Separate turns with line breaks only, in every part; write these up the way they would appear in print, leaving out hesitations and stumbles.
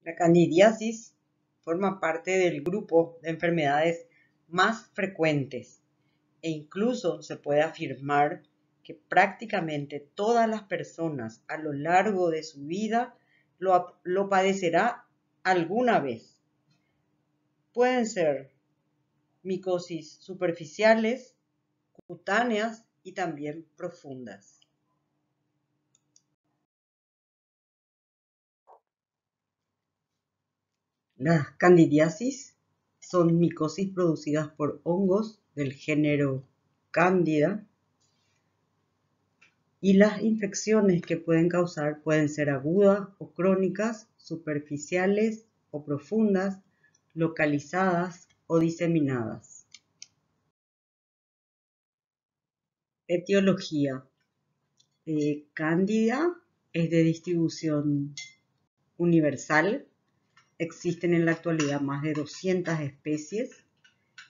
La candidiasis forma parte del grupo de enfermedades más frecuentes e incluso se puede afirmar que prácticamente todas las personas a lo largo de su vida lo padecerá alguna vez. Pueden ser micosis superficiales, cutáneas y también profundas. Las candidiasis son micosis producidas por hongos del género Candida y las infecciones que pueden causar pueden ser agudas o crónicas, superficiales o profundas, localizadas o diseminadas. Etiología. Cándida es de distribución universal. Existen en la actualidad más de 200 especies.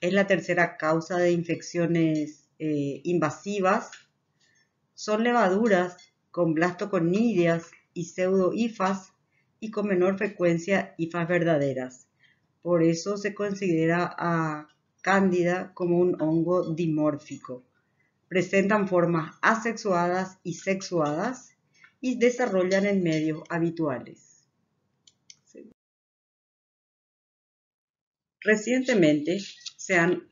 Es la tercera causa de infecciones invasivas. Son levaduras con blastoconidias y pseudohifas y con menor frecuencia hifas verdaderas. Por eso se considera a Cándida como un hongo dimórfico. Presentan formas asexuadas y sexuadas y desarrollan en medios habituales. Recientemente se han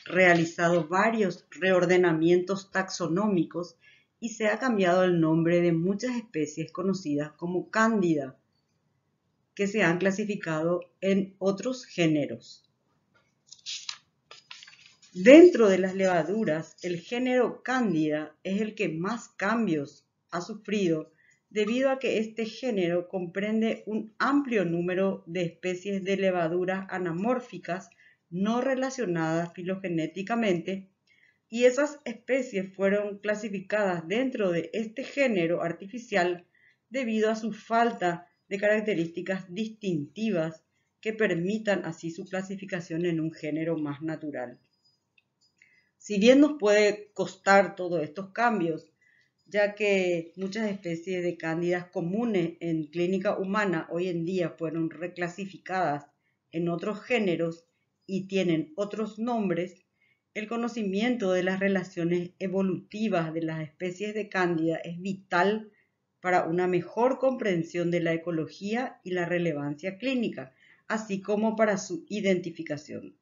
realizado varios reordenamientos taxonómicos y se ha cambiado el nombre de muchas especies conocidas como Cándida, que se han clasificado en otros géneros. Dentro de las levaduras, el género Cándida es el que más cambios ha sufrido debido a que este género comprende un amplio número de especies de levaduras anamórficas no relacionadas filogenéticamente, y esas especies fueron clasificadas dentro de este género artificial debido a su falta de características distintivas que permitan así su clasificación en un género más natural. Si bien nos puede costar todos estos cambios, ya que muchas especies de cándidas comunes en clínica humana hoy en día fueron reclasificadas en otros géneros y tienen otros nombres, el conocimiento de las relaciones evolutivas de las especies de cándida es vital para una mejor comprensión de la ecología y la relevancia clínica, así como para su identificación.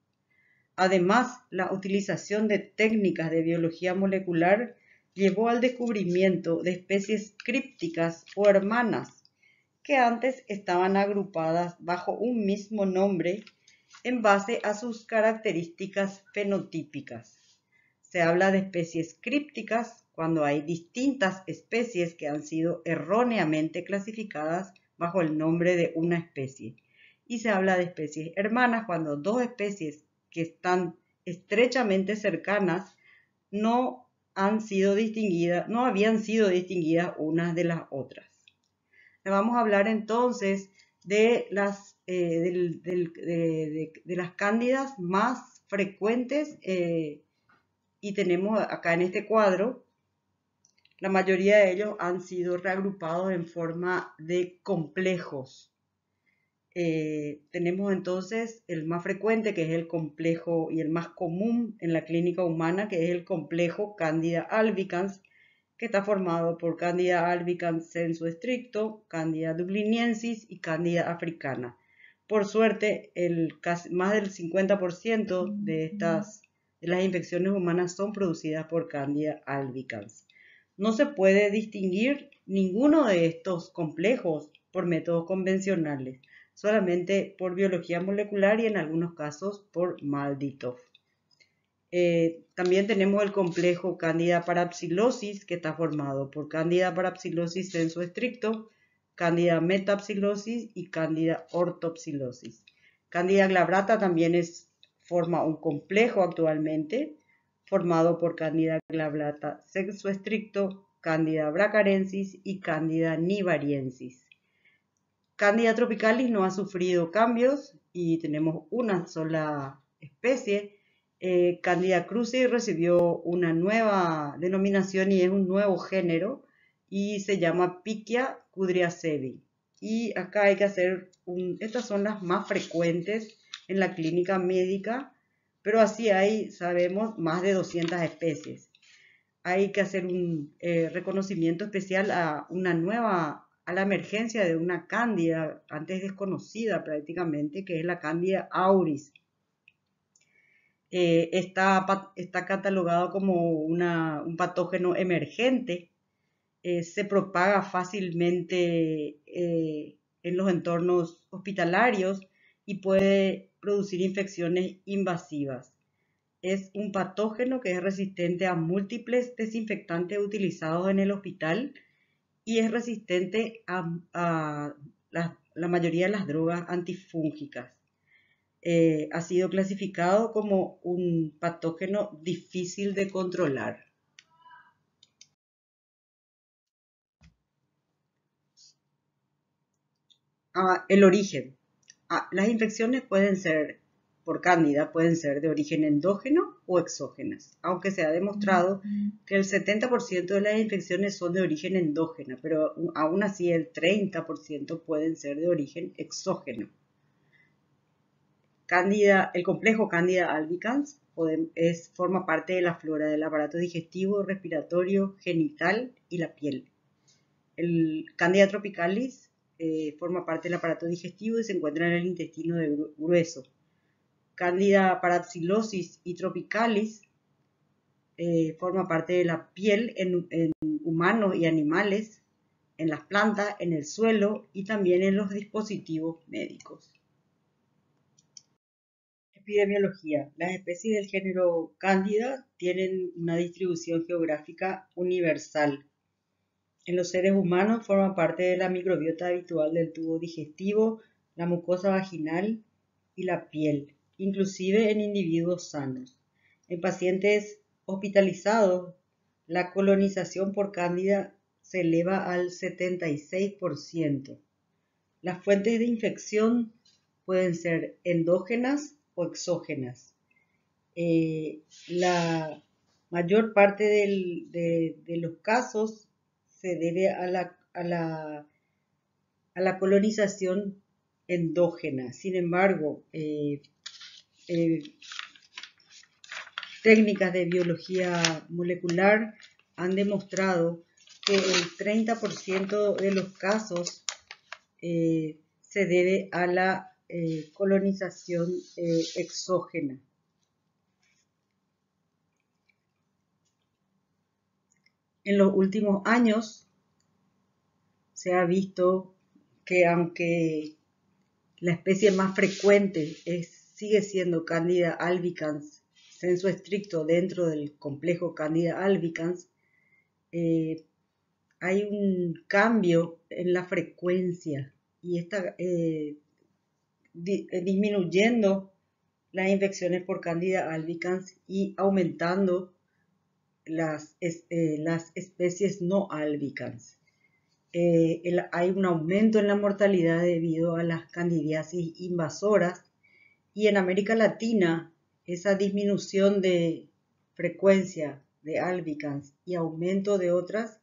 Además, la utilización de técnicas de biología molecular llevó al descubrimiento de especies crípticas o hermanas que antes estaban agrupadas bajo un mismo nombre en base a sus características fenotípicas. Se habla de especies crípticas cuando hay distintas especies que han sido erróneamente clasificadas bajo el nombre de una especie. Y se habla de especies hermanas cuando dos especies que están estrechamente cercanas no habían sido distinguidas unas de las otras. Vamos a hablar entonces de las cándidas más frecuentes y tenemos acá en este cuadro, la mayoría de ellos han sido reagrupados en forma de complejos. Tenemos entonces el más frecuente, que es el complejo y el más común en la clínica humana, que es el complejo Candida albicans, que está formado por Candida albicans sensu stricto, Candida dubliniensis y Candida africana. Por suerte, más del 50% de las infecciones humanas son producidas por Candida albicans. No se puede distinguir ninguno de estos complejos por métodos convencionales, solamente por biología molecular y en algunos casos por Malditov. También tenemos el complejo Candida parapsilosis, que está formado por Candida parapsilosis sensu stricto, Candida metapsilosis y Candida orthopsilosis. Candida glabrata también forma un complejo actualmente, formado por Candida glabrata sensu stricto, Candida bracarensis y Candida nivariensis. Candida tropicalis no ha sufrido cambios y tenemos una sola especie. Candida cruzi recibió una nueva denominación y es un nuevo género y se llama Pichia kudryavtseva. Y acá hay que hacer estas son las más frecuentes en la clínica médica, pero así hay, sabemos, más de 200 especies. Hay que hacer un reconocimiento especial a la emergencia de una cándida antes desconocida prácticamente, que es la cándida auris. Está catalogado como un patógeno emergente. Se propaga fácilmente en los entornos hospitalarios y puede producir infecciones invasivas. Es un patógeno que es resistente a múltiples desinfectantes utilizados en el hospital y es resistente a la mayoría de las drogas antifúngicas. Ha sido clasificado como un patógeno difícil de controlar. El origen. Las infecciones pueden ser por cándida, pueden ser de origen endógeno o exógenas, aunque se ha demostrado que el 70% de las infecciones son de origen endógena, pero aún así el 30% pueden ser de origen exógeno. El complejo Candida albicans forma parte de la flora del aparato digestivo, respiratorio, genital y la piel. El Candida tropicalis forma parte del aparato digestivo y se encuentra en el intestino grueso. Candida parapsilosis y tropicalis forma parte de la piel en humanos y animales, en las plantas, en el suelo y también en los dispositivos médicos. Epidemiología. Las especies del género Candida tienen una distribución geográfica universal. En los seres humanos forma parte de la microbiota habitual del tubo digestivo, la mucosa vaginal y la piel, inclusive en individuos sanos. En pacientes hospitalizados, la colonización por cándida se eleva al 76%. Las fuentes de infección pueden ser endógenas o exógenas. La mayor parte de los casos se debe a la colonización endógena. Sin embargo, técnicas de biología molecular han demostrado que el 30% de los casos se debe a la colonización exógena. En los últimos años se ha visto que aunque la especie más frecuente sigue siendo Candida albicans, sensu estricto dentro del complejo Candida albicans, hay un cambio en la frecuencia y está disminuyendo las infecciones por Candida albicans y aumentando las especies no albicans. Hay un aumento en la mortalidad debido a las candidiasis invasoras y en América Latina esa disminución de frecuencia de albicans y aumento de otras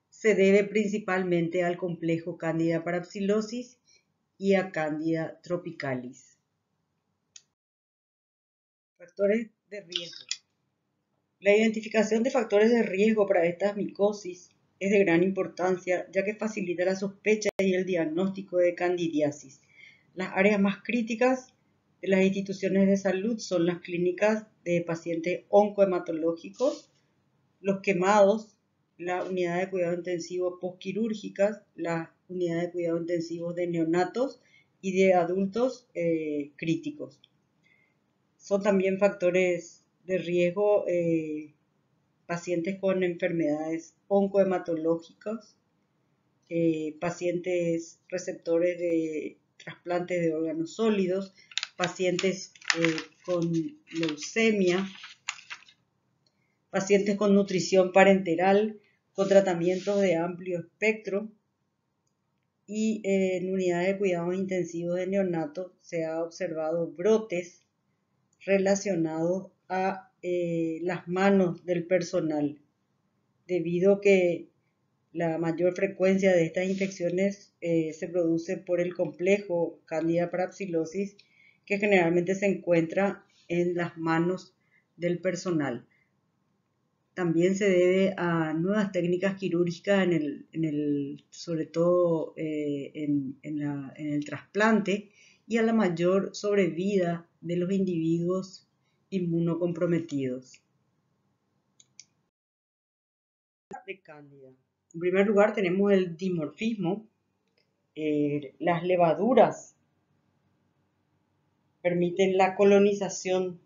se debe principalmente al complejo Candida parapsilosis y a Candida tropicalis. Factores de riesgo. La identificación de factores de riesgo para esta micosis es de gran importancia, ya que facilita la sospecha y el diagnóstico de candidiasis. Las áreas más críticas de las instituciones de salud son las clínicas de pacientes oncohematológicos, los quemados, la unidad de cuidado intensivo postquirúrgicas, la unidad de cuidado intensivo de neonatos y de adultos críticos. Son también factores de riesgo pacientes con enfermedades oncohematológicas, pacientes receptores de trasplantes de órganos sólidos, pacientes con leucemia, pacientes con nutrición parenteral, con tratamientos de amplio espectro y en unidades de cuidados intensivos de neonatos se ha observado brotes relacionados a las manos del personal, debido a que La mayor frecuencia de estas infecciones se produce por el complejo Candida parapsilosis, que generalmente se encuentra en las manos del personal. También se debe a nuevas técnicas quirúrgicas sobre todo en el trasplante, y a la mayor sobrevida de los individuos inmunocomprometidos. De Cándida. En primer lugar tenemos el dimorfismo. Las levaduras permiten la colonización,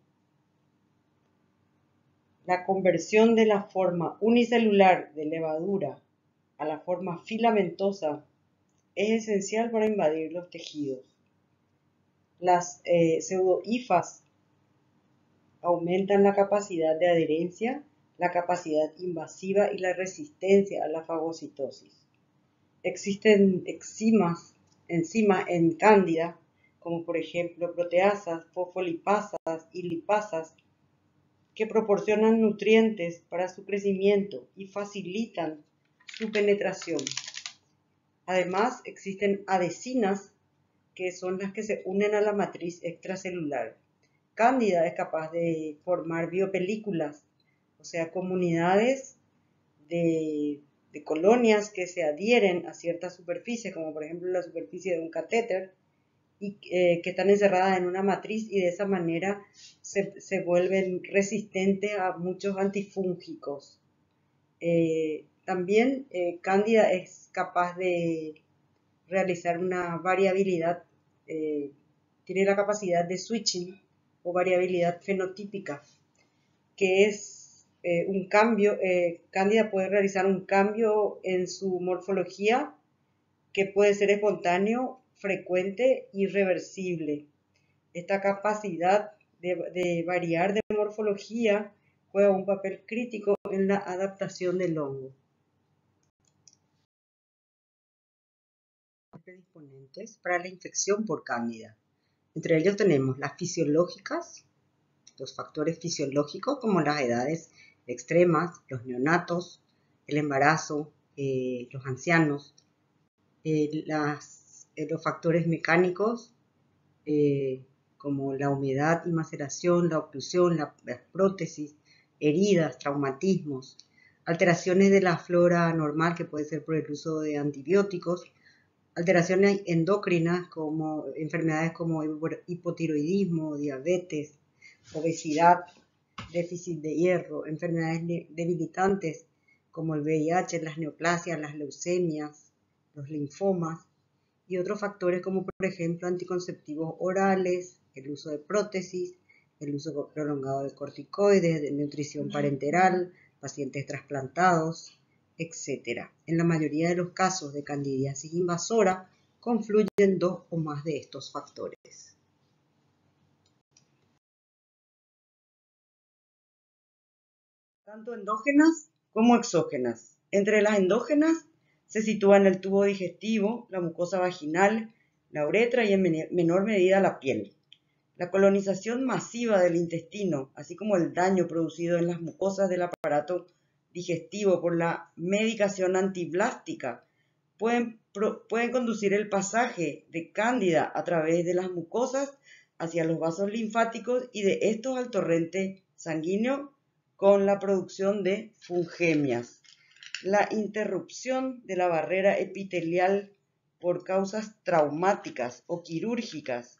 la conversión de la forma unicelular de levadura a la forma filamentosa es esencial para invadir los tejidos. Las pseudohifas aumentan la capacidad de adherencia, la capacidad invasiva y la resistencia a la fagocitosis. Existen enzimas en Cándida, como por ejemplo proteasas, fosfolipasas y lipasas, que proporcionan nutrientes para su crecimiento y facilitan su penetración. Además, existen adhesinas, que son las que se unen a la matriz extracelular. Cándida es capaz de formar biopelículas, o sea, comunidades de colonias que se adhieren a cierta superficie, como por ejemplo la superficie de un catéter, y que están encerradas en una matriz, y de esa manera se vuelven resistentes a muchos antifúngicos. También Cándida es capaz de realizar una variabilidad, tiene la capacidad de switching o variabilidad fenotípica, que es un cambio. Cándida puede realizar un cambio en su morfología que puede ser espontáneo, frecuente y reversible. Esta capacidad de variar de morfología juega un papel crítico en la adaptación del hongo. Predisponentes para la infección por Cándida. Entre ellos tenemos las fisiológicas, los factores fisiológicos como las edades extremas, los neonatos, el embarazo, los ancianos, los factores mecánicos como la humedad y maceración, la oclusión, las prótesis, heridas, traumatismos, alteraciones de la flora normal, que puede ser por el uso de antibióticos, alteraciones endocrinas como enfermedades como hipotiroidismo, diabetes, obesidad, déficit de hierro, enfermedades debilitantes como el VIH, las neoplasias, las leucemias, los linfomas, y otros factores como por ejemplo anticonceptivos orales, el uso de prótesis, el uso prolongado de corticoides, de nutrición parenteral, pacientes trasplantados, etc. En la mayoría de los casos de candidiasis invasora confluyen dos o más de estos factores. Tanto endógenas como exógenas. Entre las endógenas se sitúan el tubo digestivo, la mucosa vaginal, la uretra y en menor medida la piel. La colonización masiva del intestino, así como el daño producido en las mucosas del aparato digestivo por la medicación antiblástica, pueden conducir el pasaje de Cándida a través de las mucosas hacia los vasos linfáticos y de estos al torrente sanguíneo, con la producción de fungemias. La interrupción de la barrera epitelial por causas traumáticas o quirúrgicas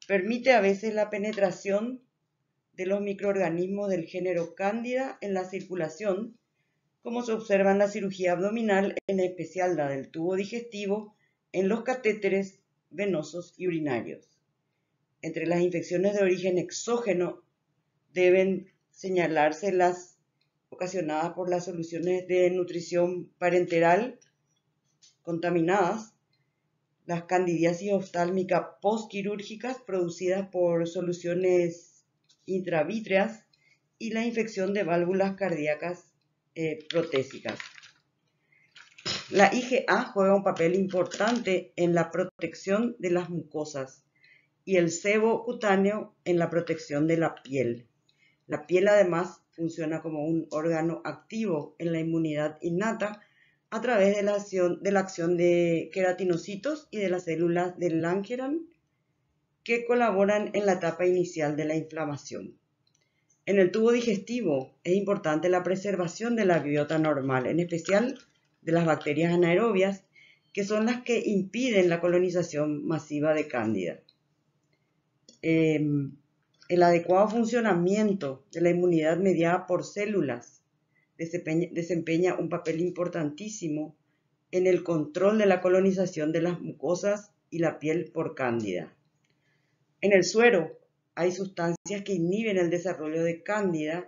permite a veces la penetración de los microorganismos del género Cándida en la circulación, como se observa en la cirugía abdominal, en especial la del tubo digestivo, en los catéteres venosos y urinarios. Entre las infecciones de origen exógeno deben señalarse las ocasionadas por las soluciones de nutrición parenteral contaminadas, las candidiasis oftálmica postquirúrgicas producidas por soluciones intravítreas y la infección de válvulas cardíacas protésicas. La IgA juega un papel importante en la protección de las mucosas y el sebo cutáneo en la protección de la piel. La piel además funciona como un órgano activo en la inmunidad innata, a través de la acción de queratinocitos y de las células del Langerhans que colaboran en la etapa inicial de la inflamación. En el tubo digestivo es importante la preservación de la biota normal, en especial de las bacterias anaerobias, que son las que impiden la colonización masiva de Cándida. El adecuado funcionamiento de la inmunidad mediada por células desempeña un papel importantísimo en el control de la colonización de las mucosas y la piel por Cándida. En el suero hay sustancias que inhiben el desarrollo de Cándida,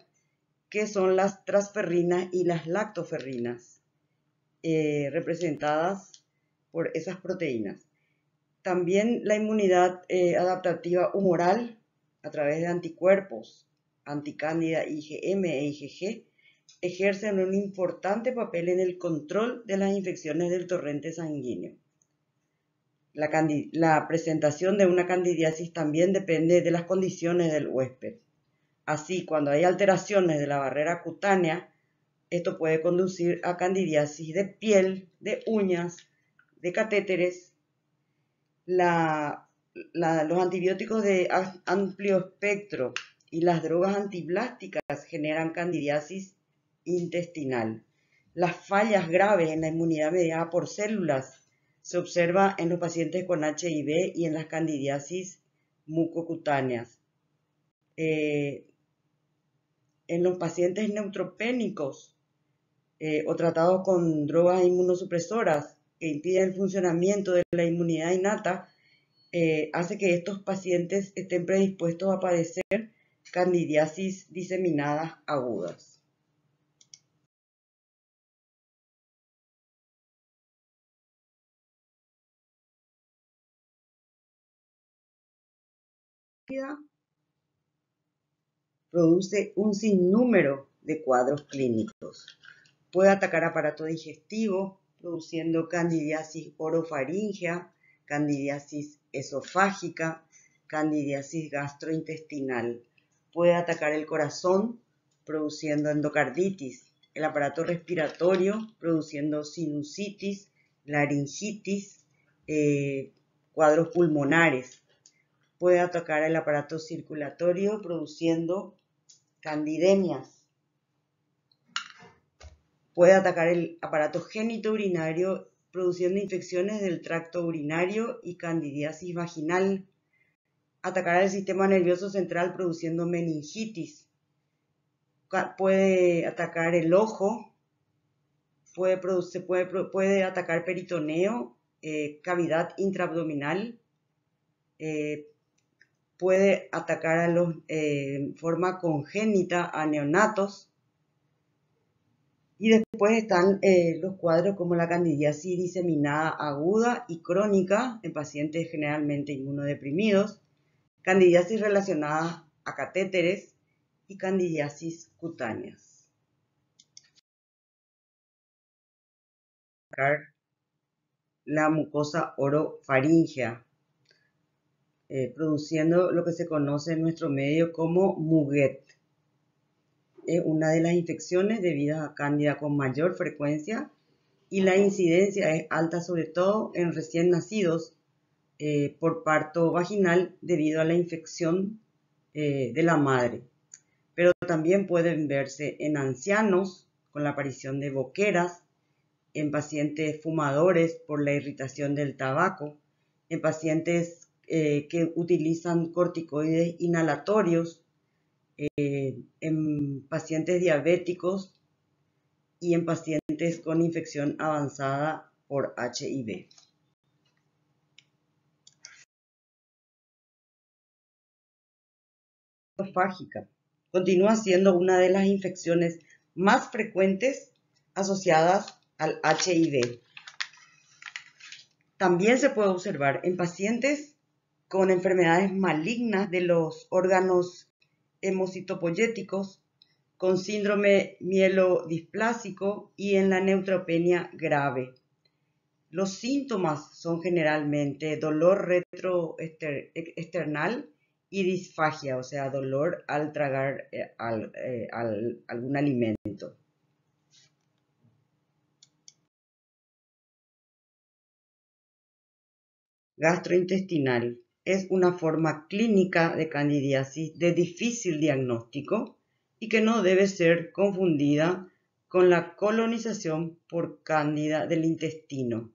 que son las transferrinas y las lactoferrinas, representadas por esas proteínas. También la inmunidad adaptativa humoral a través de anticuerpos, anticándida IgM e IgG, ejercen un importante papel en el control de las infecciones del torrente sanguíneo. La presentación de una candidiasis también depende de las condiciones del huésped. Así, cuando hay alteraciones de la barrera cutánea, esto puede conducir a candidiasis de piel, de uñas, de catéteres. Los antibióticos de amplio espectro y las drogas antiblásticas generan candidiasis intestinal. Las fallas graves en la inmunidad mediada por células se observa en los pacientes con HIV y en las candidiasis mucocutáneas. En los pacientes neutropénicos o tratados con drogas inmunosupresoras que impiden el funcionamiento de la inmunidad innata, hace que estos pacientes estén predispuestos a padecer candidiasis diseminadas agudas. Produce un sinnúmero de cuadros clínicos. Puede atacar aparato digestivo, produciendo candidiasis orofaríngea, candidiasis esofágica, candidiasis gastrointestinal. Puede atacar el corazón, produciendo endocarditis, el aparato respiratorio, produciendo sinusitis, laringitis, cuadros pulmonares. Puede atacar el aparato circulatorio, produciendo candidemias. Puede atacar el aparato genitourinario, produciendo infecciones del tracto urinario y candidiasis vaginal. Atacar el sistema nervioso central, produciendo meningitis. Puede atacar el ojo. Puede atacar peritoneo, cavidad intraabdominal. Puede atacar en forma congénita a neonatos. Y después están los cuadros como la candidiasis diseminada aguda y crónica en pacientes generalmente inmunodeprimidos, candidiasis relacionadas a catéteres y candidiasis cutáneas. La mucosa orofaríngea, produciendo lo que se conoce en nuestro medio como muguet. Es una de las infecciones debidas a cándida con mayor frecuencia y la incidencia es alta sobre todo en recién nacidos por parto vaginal debido a la infección de la madre. Pero también pueden verse en ancianos con la aparición de boqueras, en pacientes fumadores por la irritación del tabaco, en pacientes que utilizan corticoides inhalatorios, en pacientes diabéticos y en pacientes con infección avanzada por HIV. Esofágica continúa siendo una de las infecciones más frecuentes asociadas al HIV. También se puede observar en pacientes con enfermedades malignas de los órganos hemocitopoyéticos, con síndrome mielodisplásico y en la neutropenia grave. Los síntomas son generalmente dolor retroesternal y disfagia, o sea, dolor al tragar algún alimento. gastrointestinal. Es una forma clínica de candidiasis de difícil diagnóstico y que no debe ser confundida con la colonización por cándida del intestino.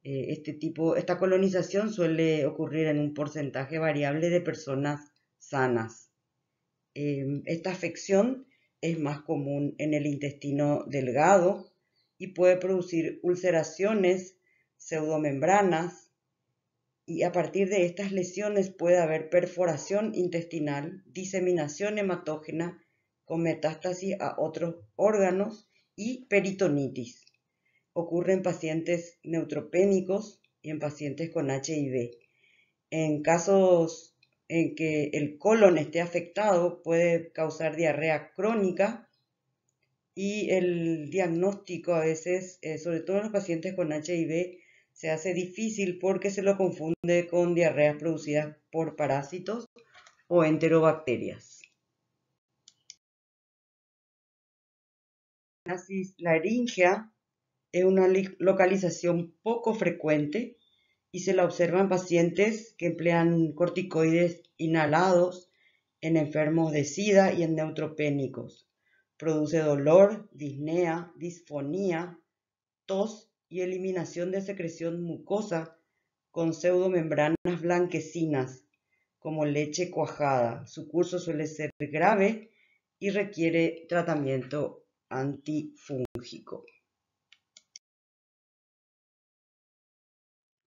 Esta colonización suele ocurrir en un porcentaje variable de personas sanas. Esta afección es más común en el intestino delgado y puede producir ulceraciones, pseudomembranas, y a partir de estas lesiones puede haber perforación intestinal, diseminación hematógena con metástasis a otros órganos y peritonitis. Ocurre en pacientes neutropénicos y en pacientes con HIV. En casos en que el colon esté afectado, puede causar diarrea crónica y el diagnóstico a veces, sobre todo en los pacientes con HIV, se hace difícil porque se lo confunde con diarreas producidas por parásitos o enterobacterias. La laringea es una localización poco frecuente y se la observa en pacientes que emplean corticoides inhalados, en enfermos de SIDA y en neutropénicos. Produce dolor, disnea, disfonía, tos y eliminación de secreción mucosa con pseudomembranas blanquecinas, como leche cuajada. Su curso suele ser grave y requiere tratamiento antifúngico.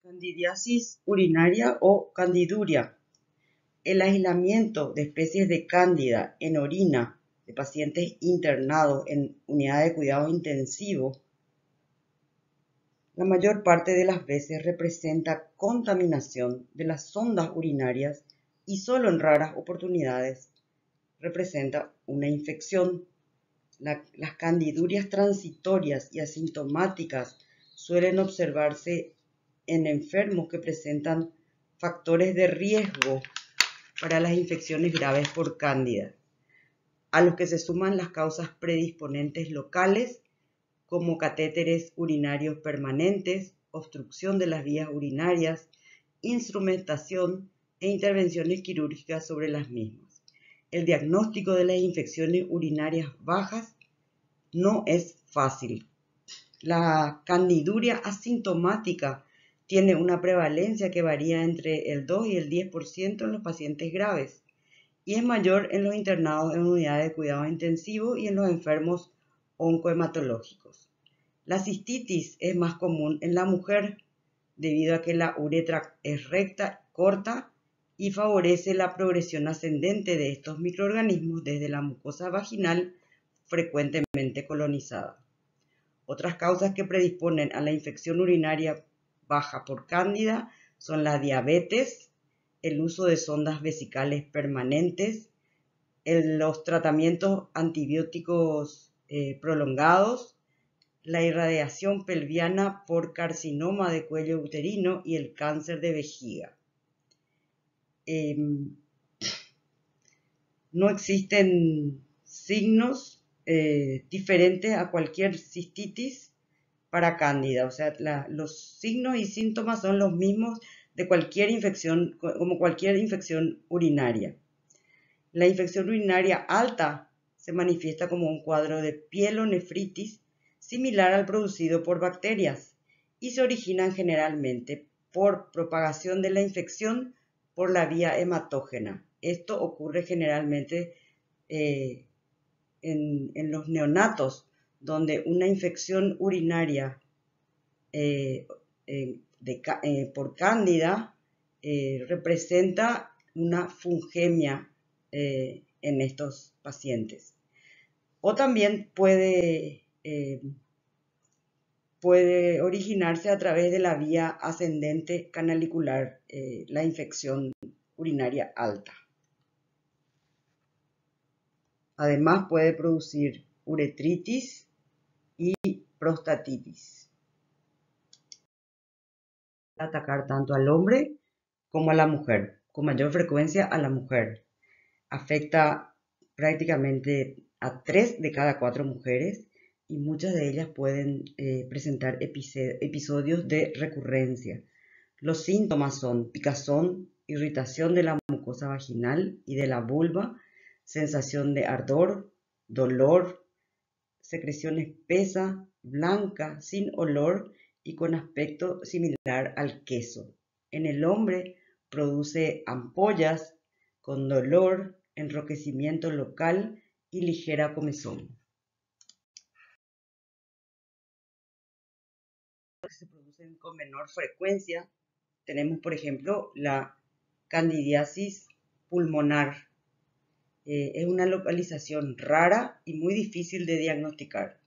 Candidiasis urinaria o candiduria. El aislamiento de especies de cándida en orina de pacientes internados en unidad de cuidado intensivo, la mayor parte de las veces representa contaminación de las sondas urinarias y solo en raras oportunidades representa una infección. Las candidurias transitorias y asintomáticas suelen observarse en enfermos que presentan factores de riesgo para las infecciones graves por cándida, a los que se suman las causas predisponentes locales como catéteres urinarios permanentes, obstrucción de las vías urinarias, instrumentación e intervenciones quirúrgicas sobre las mismas. El diagnóstico de las infecciones urinarias bajas no es fácil. La candiduria asintomática tiene una prevalencia que varía entre el 2 y el 10% en los pacientes graves y es mayor en los internados en unidades de cuidado intensivo y en los enfermos oncohematológicos. La cistitis es más común en la mujer debido a que la uretra es recta, corta y favorece la progresión ascendente de estos microorganismos desde la mucosa vaginal frecuentemente colonizada. Otras causas que predisponen a la infección urinaria baja por cándida son la diabetes, el uso de sondas vesicales permanentes, los tratamientos antibióticos prolongados, la irradiación pelviana por carcinoma de cuello uterino y el cáncer de vejiga. No existen signos diferentes a cualquier cistitis para cándida, o sea, los signos y síntomas son los mismos de cualquier infección, como cualquier infección urinaria. La infección urinaria alta se manifiesta como un cuadro de pielonefritis similar al producido por bacterias y se originan generalmente por propagación de la infección por la vía hematógena. Esto ocurre generalmente en los neonatos, donde una infección urinaria por cándida representa una fungemia en estos pacientes. O también puede originarse a través de la vía ascendente canalicular, la infección urinaria alta. Además puede producir uretritis y prostatitis. Atacar tanto al hombre como a la mujer, con mayor frecuencia a la mujer. Afecta prácticamente a 3 de cada 4 mujeres y muchas de ellas pueden presentar episodios de recurrencia. Los síntomas son picazón, irritación de la mucosa vaginal y de la vulva, sensación de ardor, dolor, secreción espesa, blanca, sin olor y con aspecto similar al queso. En el hombre produce ampollas con dolor, enrojecimiento local y ligera comezón. Se producen con menor frecuencia. Tenemos, por ejemplo, la candidiasis pulmonar. Es una localización rara y muy difícil de diagnosticar.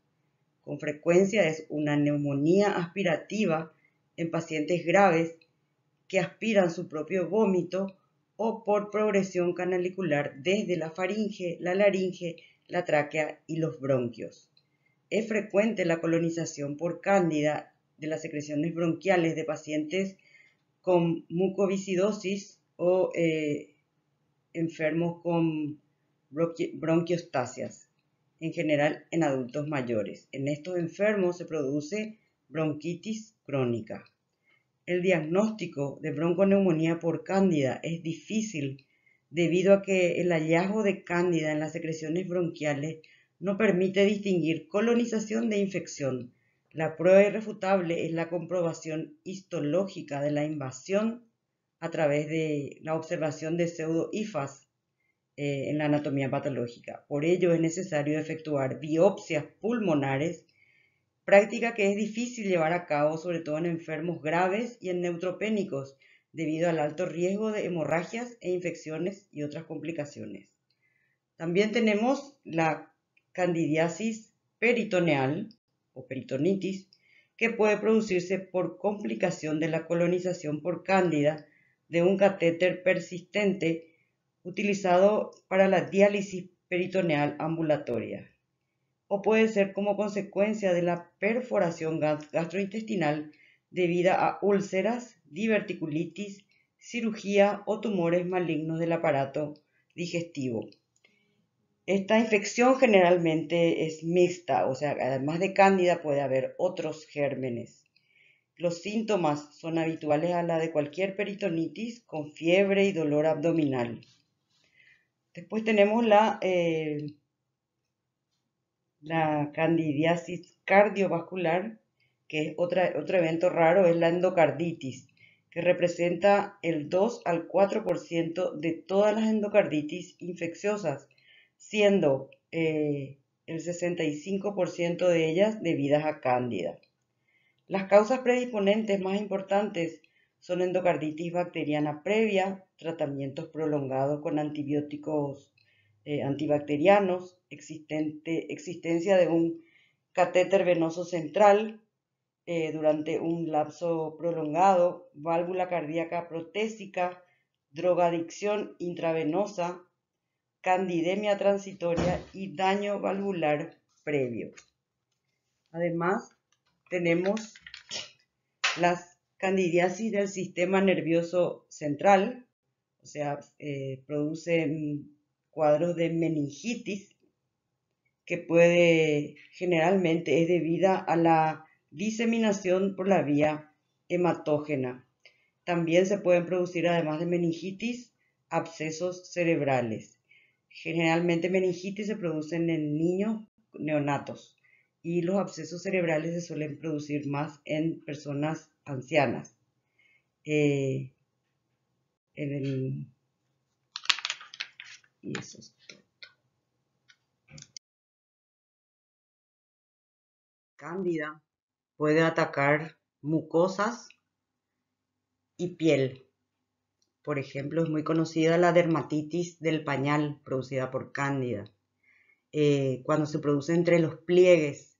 Con frecuencia es una neumonía aspirativa en pacientes graves que aspiran su propio vómito o por progresión canalicular desde la faringe, la laringe, la tráquea y los bronquios. Es frecuente la colonización por cándida de las secreciones bronquiales de pacientes con mucoviscidosis o enfermos con bronquiostasias, en general en adultos mayores. En estos enfermos se produce bronquitis crónica. El diagnóstico de bronconeumonía por cándida es difícil debido a que el hallazgo de cándida en las secreciones bronquiales no permite distinguir colonización de infección. La prueba irrefutable es la comprobación histológica de la invasión a través de la observación de pseudo-hifas en la anatomía patológica. Por ello es necesario efectuar biopsias pulmonares, práctica que es difícil llevar a cabo sobre todo en enfermos graves y en neutropénicos debido al alto riesgo de hemorragias e infecciones y otras complicaciones. También tenemos la candidiasis peritoneal o peritonitis, que puede producirse por complicación de la colonización por cándida de un catéter persistente utilizado para la diálisis peritoneal ambulatoria, o puede ser como consecuencia de la perforación gastrointestinal debida a úlceras, diverticulitis, cirugía o tumores malignos del aparato digestivo. Esta infección generalmente es mixta, o sea, además de cándida puede haber otros gérmenes. Los síntomas son habituales a la de cualquier peritonitis con fiebre y dolor abdominal. Después tenemos la candidiasis cardiovascular, que es otro evento raro, es la endocarditis, que representa el 2 al 4% de todas las endocarditis infecciosas, siendo el 65% de ellas debidas a cándida. Las causas predisponentes más importantes son endocarditis bacteriana previa, tratamientos prolongados con antibióticos antibacterianos, existencia de un catéter venoso central durante un lapso prolongado, válvula cardíaca protésica, drogadicción intravenosa, candidemia transitoria y daño valvular previo. Además, tenemos las candidiasis del sistema nervioso central, o sea, producen cuadros de meningitis que generalmente es debida a la diseminación por la vía hematógena. También se pueden producir, además de meningitis, abscesos cerebrales. Generalmente meningitis se producen en niños neonatos y los abscesos cerebrales se suelen producir más en personas ancianas. Y eso es todo. Cándida puede atacar mucosas y piel. Por ejemplo, es muy conocida la dermatitis del pañal producida por cándida. Cuando se produce entre los pliegues,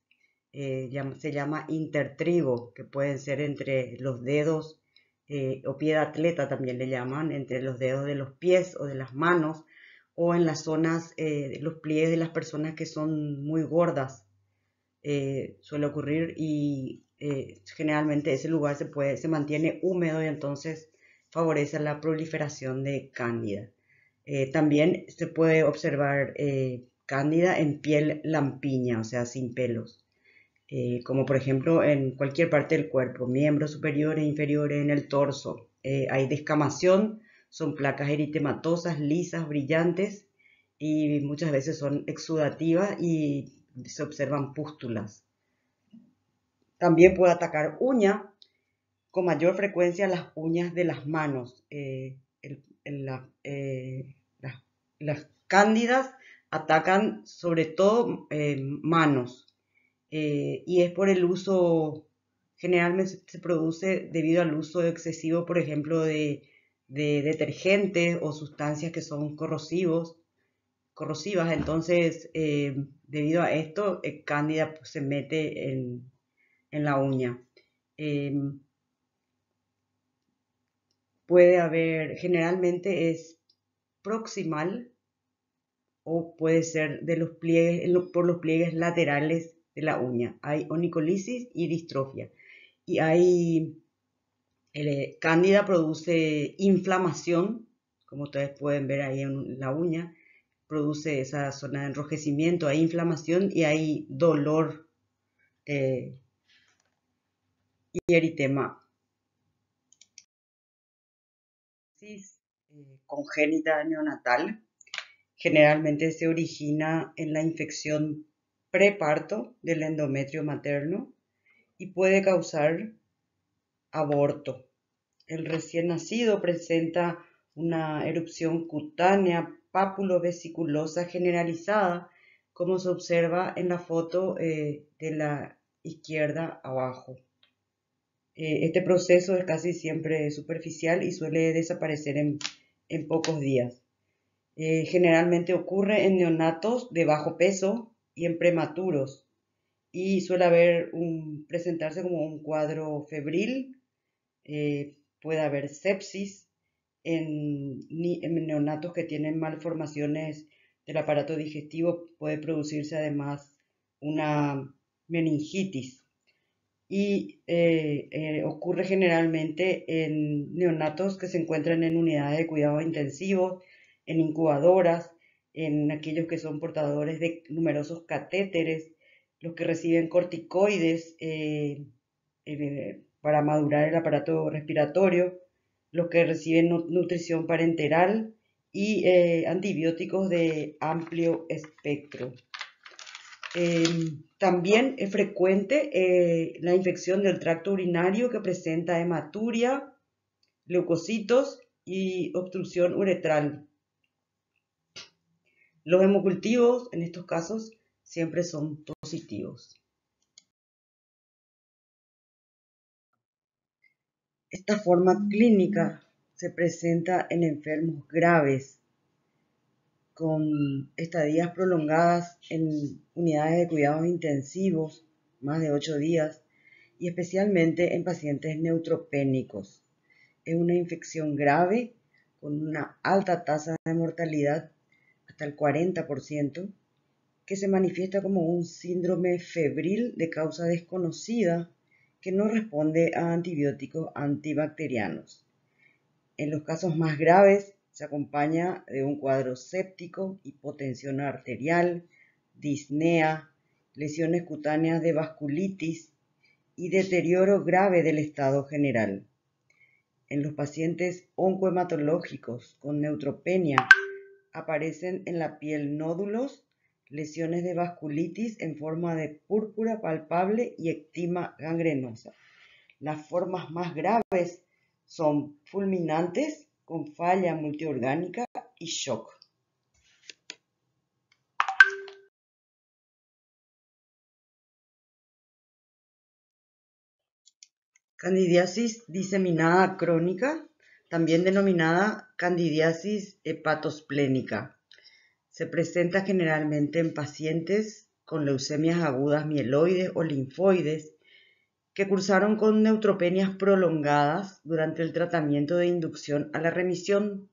se llama intertrigo, que pueden ser entre los dedos, o pie de atleta también le llaman, entre los dedos de los pies o de las manos, o en las zonas, los pliegues de las personas que son muy gordas. Suele ocurrir y generalmente ese lugar se mantiene húmedo y entonces favorece la proliferación de cándida. También se puede observar cándida en piel lampiña, o sea, sin pelos. como por ejemplo en cualquier parte del cuerpo, miembros superiores e inferiores, en el torso. Hay descamación, son placas eritematosas, lisas, brillantes y muchas veces son exudativas y se observan pústulas. También puede atacar uña, con mayor frecuencia las uñas de las manos. Las cándidas atacan sobre todo manos. Y es por el uso, generalmente se produce debido al uso excesivo, por ejemplo, de detergentes o sustancias que son corrosivas. Entonces, debido a esto, cándida pues, se mete en la uña. Puede haber, generalmente es proximal o puede ser de los pliegues, por los pliegues laterales de la uña. Hay onicolisis y distrofia. Y hay, cándida produce inflamación, como ustedes pueden ver ahí en la uña, produce esa zona de enrojecimiento, hay inflamación y hay dolor y eritema. Congénita neonatal generalmente se origina en la infección preparto del endometrio materno y puede causar aborto. El recién nacido presenta una erupción cutánea pápulo-vesiculosa generalizada, como se observa en la foto de la izquierda abajo. Este proceso es casi siempre superficial y suele desaparecer en pocos días. Generalmente ocurre en neonatos de bajo peso y en prematuros y suele presentarse como un cuadro febril, puede haber sepsis en neonatos que tienen malformaciones del aparato digestivo, puede producirse además una meningitis y ocurre generalmente en neonatos que se encuentran en unidades de cuidados intensivos, en incubadoras, en aquellos que son portadores de numerosos catéteres, los que reciben corticoides para madurar el aparato respiratorio, los que reciben nutrición parenteral y antibióticos de amplio espectro. También es frecuente la infección del tracto urinario que presenta hematuria, leucocitos y obstrucción uretral. Los hemocultivos en estos casos siempre son positivos. Esta forma clínica se presenta en enfermos graves con estadías prolongadas en unidades de cuidados intensivos, más de 8 días, y especialmente en pacientes neutropénicos. Es una infección grave con una alta tasa de mortalidad, hasta el 40%, que se manifiesta como un síndrome febril de causa desconocida que no responde a antibióticos antibacterianos. En los casos más graves se acompaña de un cuadro séptico, hipotensión arterial, disnea, lesiones cutáneas de vasculitis y deterioro grave del estado general. En los pacientes oncohematológicos con neutropenia aparecen en la piel nódulos, lesiones de vasculitis en forma de púrpura palpable y ectima gangrenosa. Las formas más graves son fulminantes con falla multiorgánica y shock. Candidiasis diseminada crónica, también denominada candidiasis hepatosplénica. Se presenta generalmente en pacientes con leucemias agudas mieloides o linfoides que cursaron con neutropenias prolongadas durante el tratamiento de inducción a la remisión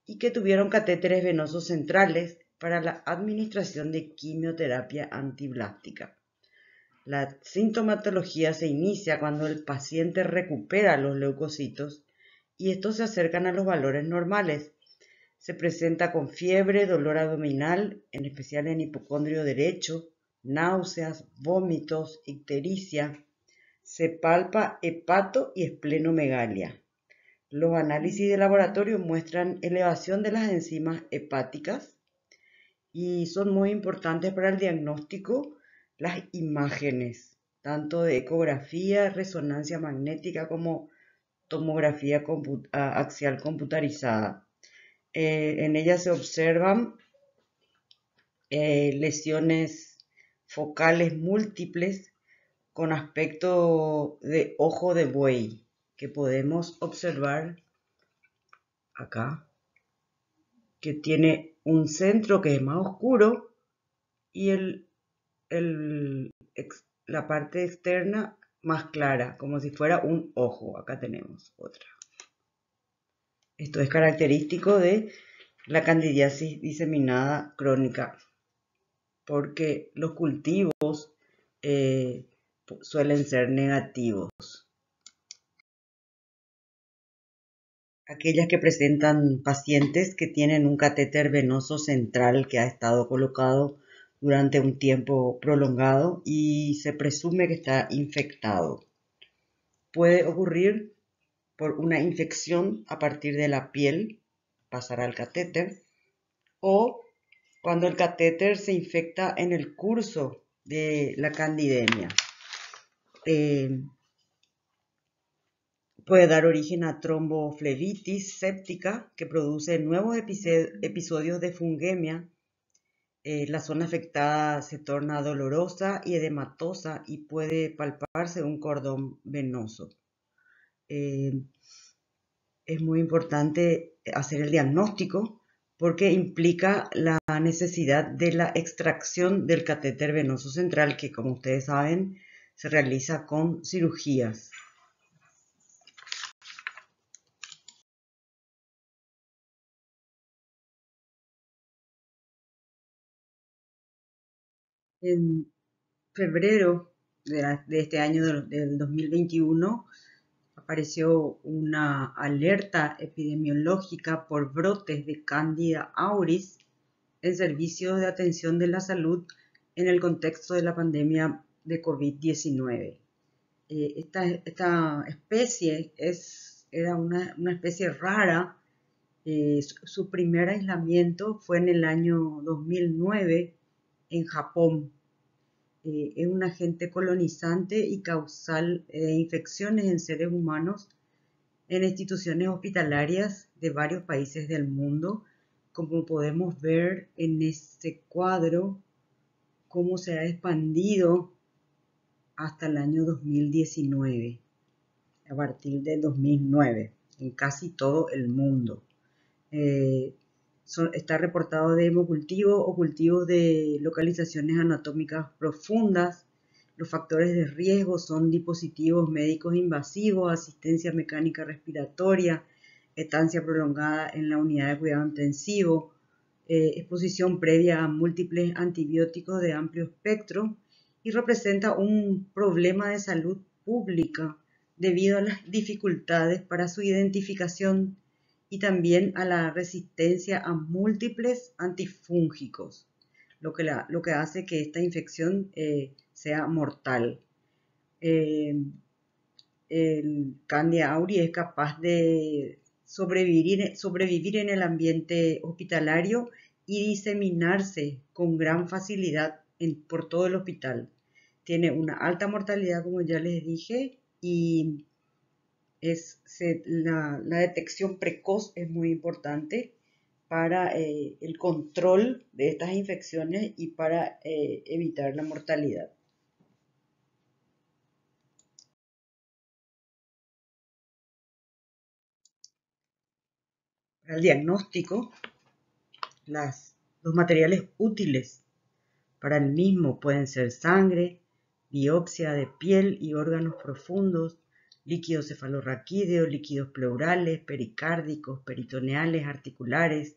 y que tuvieron catéteres venosos centrales para la administración de quimioterapia antiblástica. La sintomatología se inicia cuando el paciente recupera los leucocitos y estos se acercan a los valores normales. Se presenta con fiebre, dolor abdominal, en especial en hipocondrio derecho, náuseas, vómitos, ictericia. Se palpa hepato y esplenomegalia. Los análisis de laboratorio muestran elevación de las enzimas hepáticas y son muy importantes para el diagnóstico las imágenes, tanto de ecografía, resonancia magnética como tomografía axial computarizada. En ella se observan lesiones focales múltiples con aspecto de ojo de buey, que podemos observar acá, que tiene un centro que es más oscuro y la parte externa más clara, como si fuera un ojo. Acá tenemos otra. Esto es característico de la candidiasis diseminada crónica, porque los cultivos suelen ser negativos. Aquellas que presentan pacientes que tienen un catéter venoso central que ha estado colocado durante un tiempo prolongado y se presume que está infectado. Puede ocurrir por una infección a partir de la piel, pasará al catéter, o cuando el catéter se infecta en el curso de la candidemia. Puede dar origen a tromboflebitis séptica que produce nuevos episodios de fungemia. La zona afectada se torna dolorosa y edematosa y puede palparse un cordón venoso. Es muy importante hacer el diagnóstico porque implica la necesidad de la extracción del catéter venoso central que, como ustedes saben, se realiza con cirugías. En febrero de este año del 2021 apareció una alerta epidemiológica por brotes de Candida auris en servicios de atención de la salud en el contexto de la pandemia de COVID-19. Esta especie era una especie rara. Su primer aislamiento fue en el año 2009 en Japón. Es un agente colonizante y causal de infecciones en seres humanos en instituciones hospitalarias de varios países del mundo, como podemos ver en este cuadro, cómo se ha expandido hasta el año 2019, a partir del 2009, en casi todo el mundo. Está reportado de hemocultivo o cultivos de localizaciones anatómicas profundas. Los factores de riesgo son dispositivos médicos invasivos, asistencia mecánica respiratoria, estancia prolongada en la unidad de cuidado intensivo, exposición previa a múltiples antibióticos de amplio espectro, y representa un problema de salud pública debido a las dificultades para su identificación y también a la resistencia a múltiples antifúngicos, lo que hace que esta infección sea mortal. El Candida auris es capaz de sobrevivir en el ambiente hospitalario y diseminarse con gran facilidad por todo el hospital. Tiene una alta mortalidad, como ya les dije, y la detección precoz es muy importante para el control de estas infecciones y para evitar la mortalidad. Para el diagnóstico, los materiales útiles para el mismo pueden ser sangre, biopsia de piel y órganos profundos, líquidos cefalorraquídeos, líquidos pleurales, pericárdicos, peritoneales, articulares,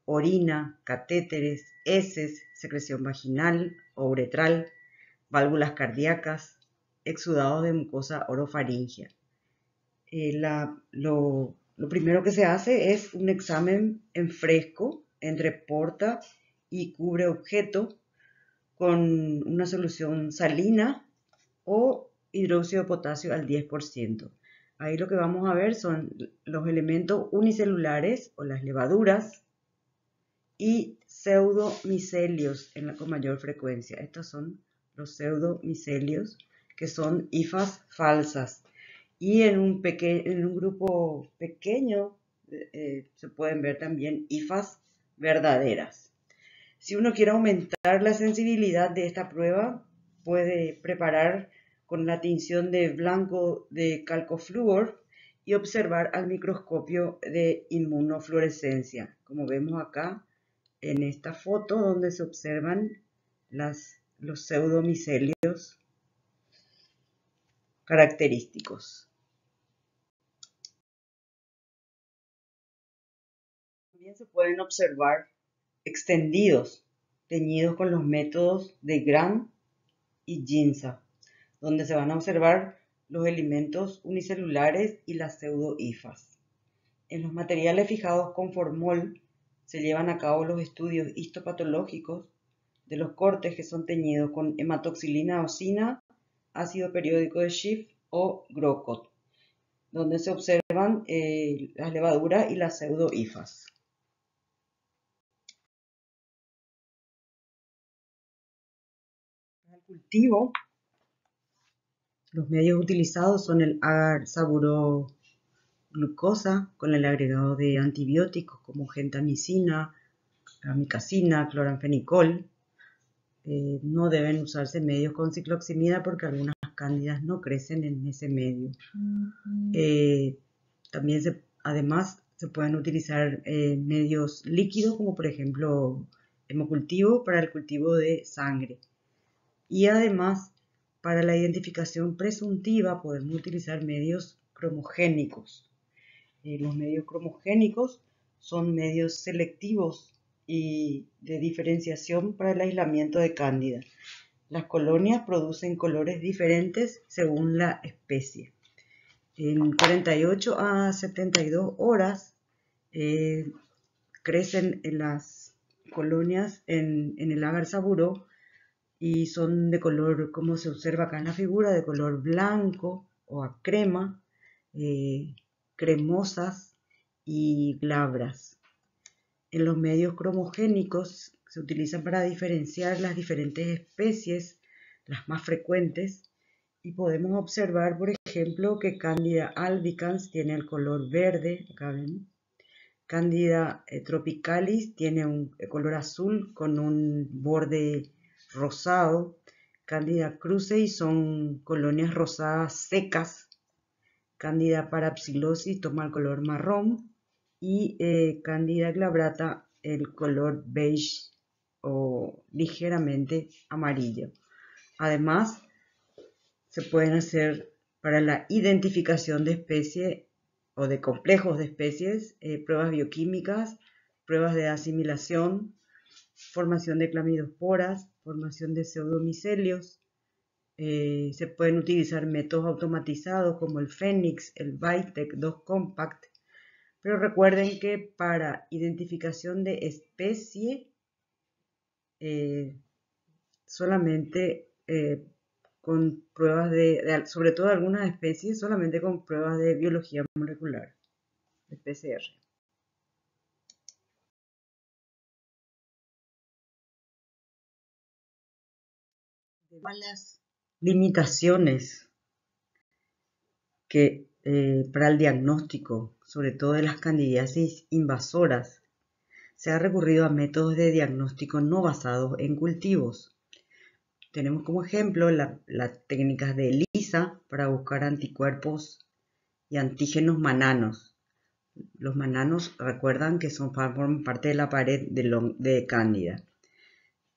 orina, catéteres, heces, secreción vaginal o uretral, válvulas cardíacas, exudados de mucosa orofaringea. Lo primero que se hace es un examen en fresco entre porta y cubre objeto con una solución salina o hidróxido de potasio al 10%. Ahí lo que vamos a ver son los elementos unicelulares o las levaduras y pseudomicelios con mayor frecuencia. Estos son los pseudomicelios, que son hifas falsas. Y en un grupo pequeño se pueden ver también hifas verdaderas. Si uno quiere aumentar la sensibilidad de esta prueba, puede preparar con la tinción de blanco de calcofluor y observar al microscopio de inmunofluorescencia, como vemos acá en esta foto donde se observan los pseudomicelios característicos. También se pueden observar extendidos, teñidos con los métodos de Gram y Ginza, donde se van a observar los elementos unicelulares y las pseudohifas. En los materiales fijados con formol se llevan a cabo los estudios histopatológicos de los cortes que son teñidos con hematoxilina eosina, ácido periódico de Schiff o Grocott, donde se observan las levaduras y las pseudohifas. Para el cultivo, los medios utilizados son el agar saburoglucosa con el agregado de antibióticos como gentamicina, amikacina, cloranfenicol. No deben usarse medios con cicloximida porque algunas cándidas no crecen en ese medio. También además se pueden utilizar medios líquidos como por ejemplo hemocultivo para el cultivo de sangre. Y además para la identificación presuntiva podemos utilizar medios cromogénicos. Los medios cromogénicos son medios selectivos y de diferenciación para el aislamiento de cándida. Las colonias producen colores diferentes según la especie. En 48 a 72 horas crecen las colonias en el agar saburó y son de color, como se observa acá en la figura, de color blanco o a crema, cremosas y glabras. En los medios cromogénicos se utilizan para diferenciar las diferentes especies, las más frecuentes, y podemos observar, por ejemplo, que Candida albicans tiene el color verde, acá ven. Candida tropicalis tiene un color azul con un borde rosado. Candida crucei son colonias rosadas secas. Candida parapsilosis toma el color marrón y Candida glabrata el color beige o ligeramente amarillo. Además, se pueden hacer para la identificación de especie o de complejos de especies, pruebas bioquímicas, pruebas de asimilación, formación de clamidosporas, formación de pseudomicelios. Se pueden utilizar métodos automatizados como el Phoenix, el Vitek 2 Compact, pero recuerden que para identificación de especie solamente con pruebas sobre todo algunas especies, solamente con pruebas de biología molecular, de PCR. Las limitaciones que para el diagnóstico, sobre todo de las candidiasis invasoras, se ha recurrido a métodos de diagnóstico no basados en cultivos. Tenemos como ejemplo las técnicas de ELISA para buscar anticuerpos y antígenos mananos. Los mananos recuerdan que forman parte de la pared de Cándida.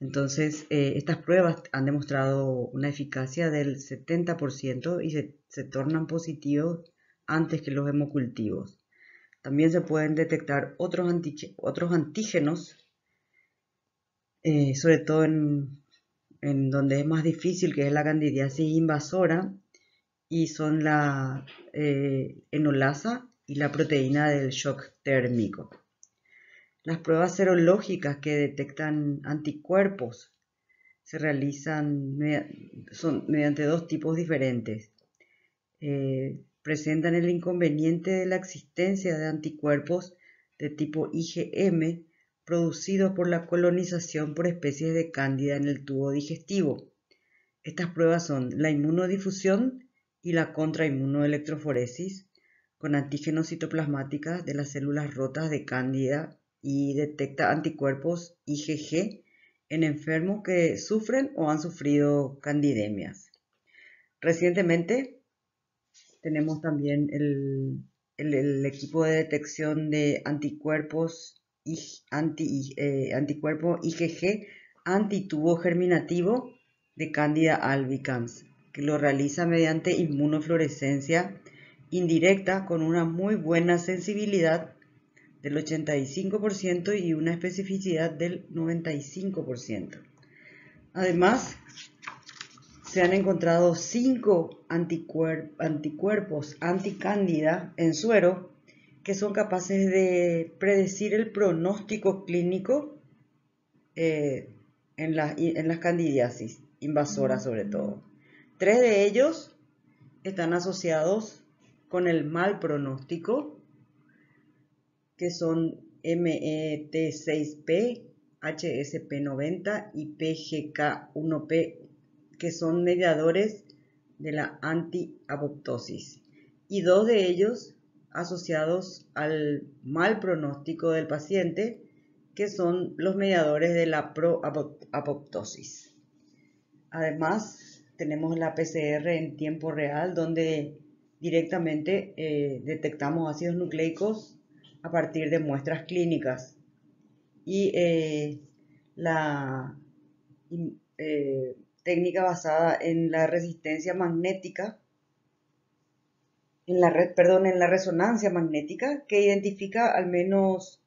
Entonces, estas pruebas han demostrado una eficacia del 70% y se tornan positivos antes que los hemocultivos. También se pueden detectar otros antígenos, sobre todo en donde es más difícil, que es la candidiasis invasora, y son la enolasa y la proteína del shock térmico. Las pruebas serológicas que detectan anticuerpos se realizan mediante dos tipos diferentes. Presentan el inconveniente de la existencia de anticuerpos de tipo IgM producidos por la colonización por especies de cándida en el tubo digestivo. Estas pruebas son la inmunodifusión y la contrainmunoelectroforesis con antígenos citoplasmáticas de las células rotas de cándida y detecta anticuerpos IgG en enfermos que sufren o han sufrido candidemias. Recientemente tenemos también el equipo de detección de anticuerpos anticuerpo IgG antitubo germinativo de Candida albicans, que lo realiza mediante inmunofluorescencia indirecta con una muy buena sensibilidad del 85% y una especificidad del 95%. Además, se han encontrado 5 anticuerpos anticándida en suero que son capaces de predecir el pronóstico clínico en las candidiasis invasoras sobre todo. 3 de ellos están asociados con el mal pronóstico, que son MET6P, HSP90 y PGK1P, que son mediadores de la antiapoptosis, y 2 de ellos asociados al mal pronóstico del paciente, que son los mediadores de la proapoptosis. Además, tenemos la PCR en tiempo real, donde directamente detectamos ácidos nucleicos a partir de muestras clínicas. Y la técnica basada en la resistencia magnética, en la resonancia magnética, que identifica al menos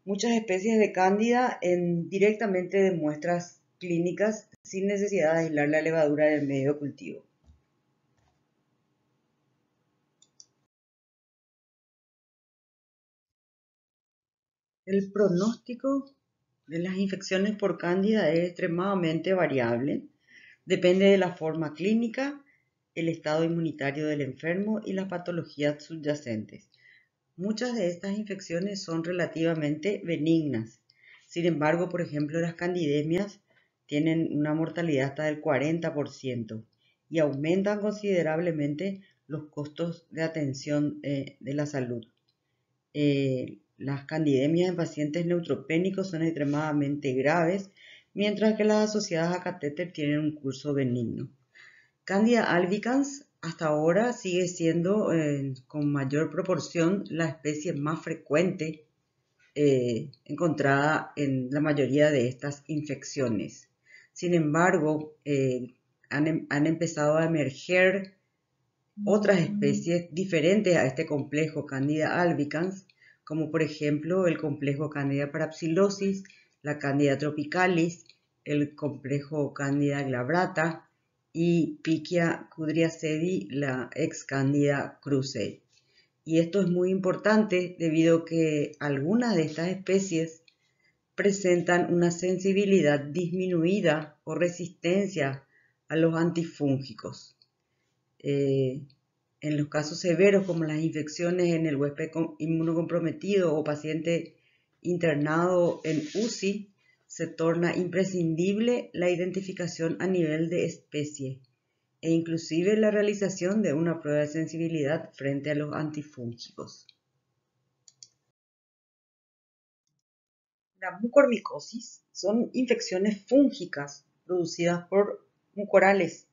muchas especies de cándida directamente de muestras clínicas sin necesidad de aislar la levadura del medio de cultivo. El pronóstico de las infecciones por cándida es extremadamente variable. Depende de la forma clínica, el estado inmunitario del enfermo y las patologías subyacentes. Muchas de estas infecciones son relativamente benignas. Sin embargo, por ejemplo, las candidemias tienen una mortalidad hasta del 40% y aumentan considerablemente los costos de atención de la salud. Las candidemias en pacientes neutropénicos son extremadamente graves, mientras que las asociadas a catéter tienen un curso benigno. Candida albicans hasta ahora sigue siendo con mayor proporción la especie más frecuente encontrada en la mayoría de estas infecciones. Sin embargo, han empezado a emerger otras especies diferentes a este complejo Candida albicans, como por ejemplo el complejo Candida parapsilosis, la Candida tropicalis, el complejo Candida glabrata y Pichia kudryavtsevii, la ex Candida krusei. Y esto es muy importante debido a que algunas de estas especies presentan una sensibilidad disminuida o resistencia a los antifúngicos. En los casos severos como las infecciones en el huésped inmunocomprometido o paciente internado en UCI, se torna imprescindible la identificación a nivel de especie e inclusive la realización de una prueba de sensibilidad frente a los antifúngicos. La mucormicosis son infecciones fúngicas producidas por mucorales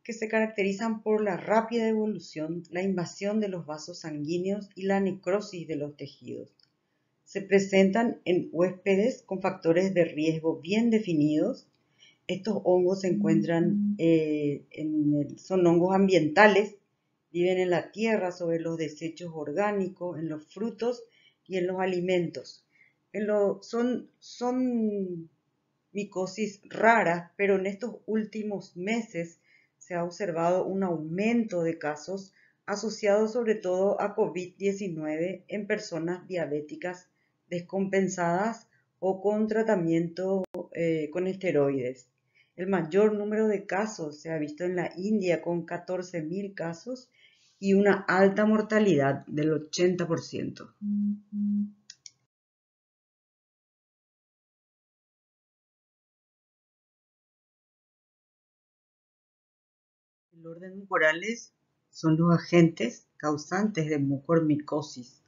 que se caracterizan por la rápida evolución, la invasión de los vasos sanguíneos y la necrosis de los tejidos. Se presentan en huéspedes con factores de riesgo bien definidos. Estos hongos se encuentran, son hongos ambientales, viven en la tierra, sobre los desechos orgánicos, en los frutos y en los alimentos. Son micosis raras, pero en estos últimos meses se ha observado un aumento de casos asociados sobre todo a COVID-19 en personas diabéticas descompensadas o con tratamiento con esteroides. El mayor número de casos se ha visto en la India con 14.000 casos y una alta mortalidad del 80%. El orden mucorales son los agentes causantes de mucormicosis.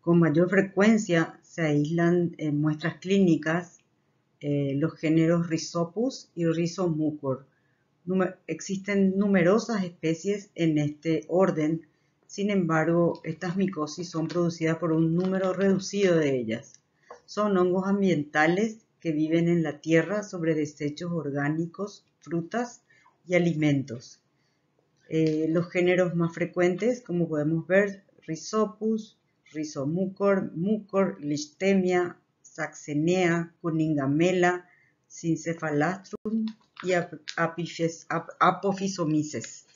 Con mayor frecuencia se aíslan en muestras clínicas los géneros Rhizopus y Rhizomucor. Existen numerosas especies en este orden, sin embargo, estas micosis son producidas por un número reducido de ellas. Son hongos ambientales que viven en la tierra sobre desechos orgánicos, frutas y alimentos. Los géneros más frecuentes, como podemos ver, Rhizopus, Rhizomucor, Mucor, Lichtemia, Saxenea, Cuningamela, Syncephalastrum y Apophysomices.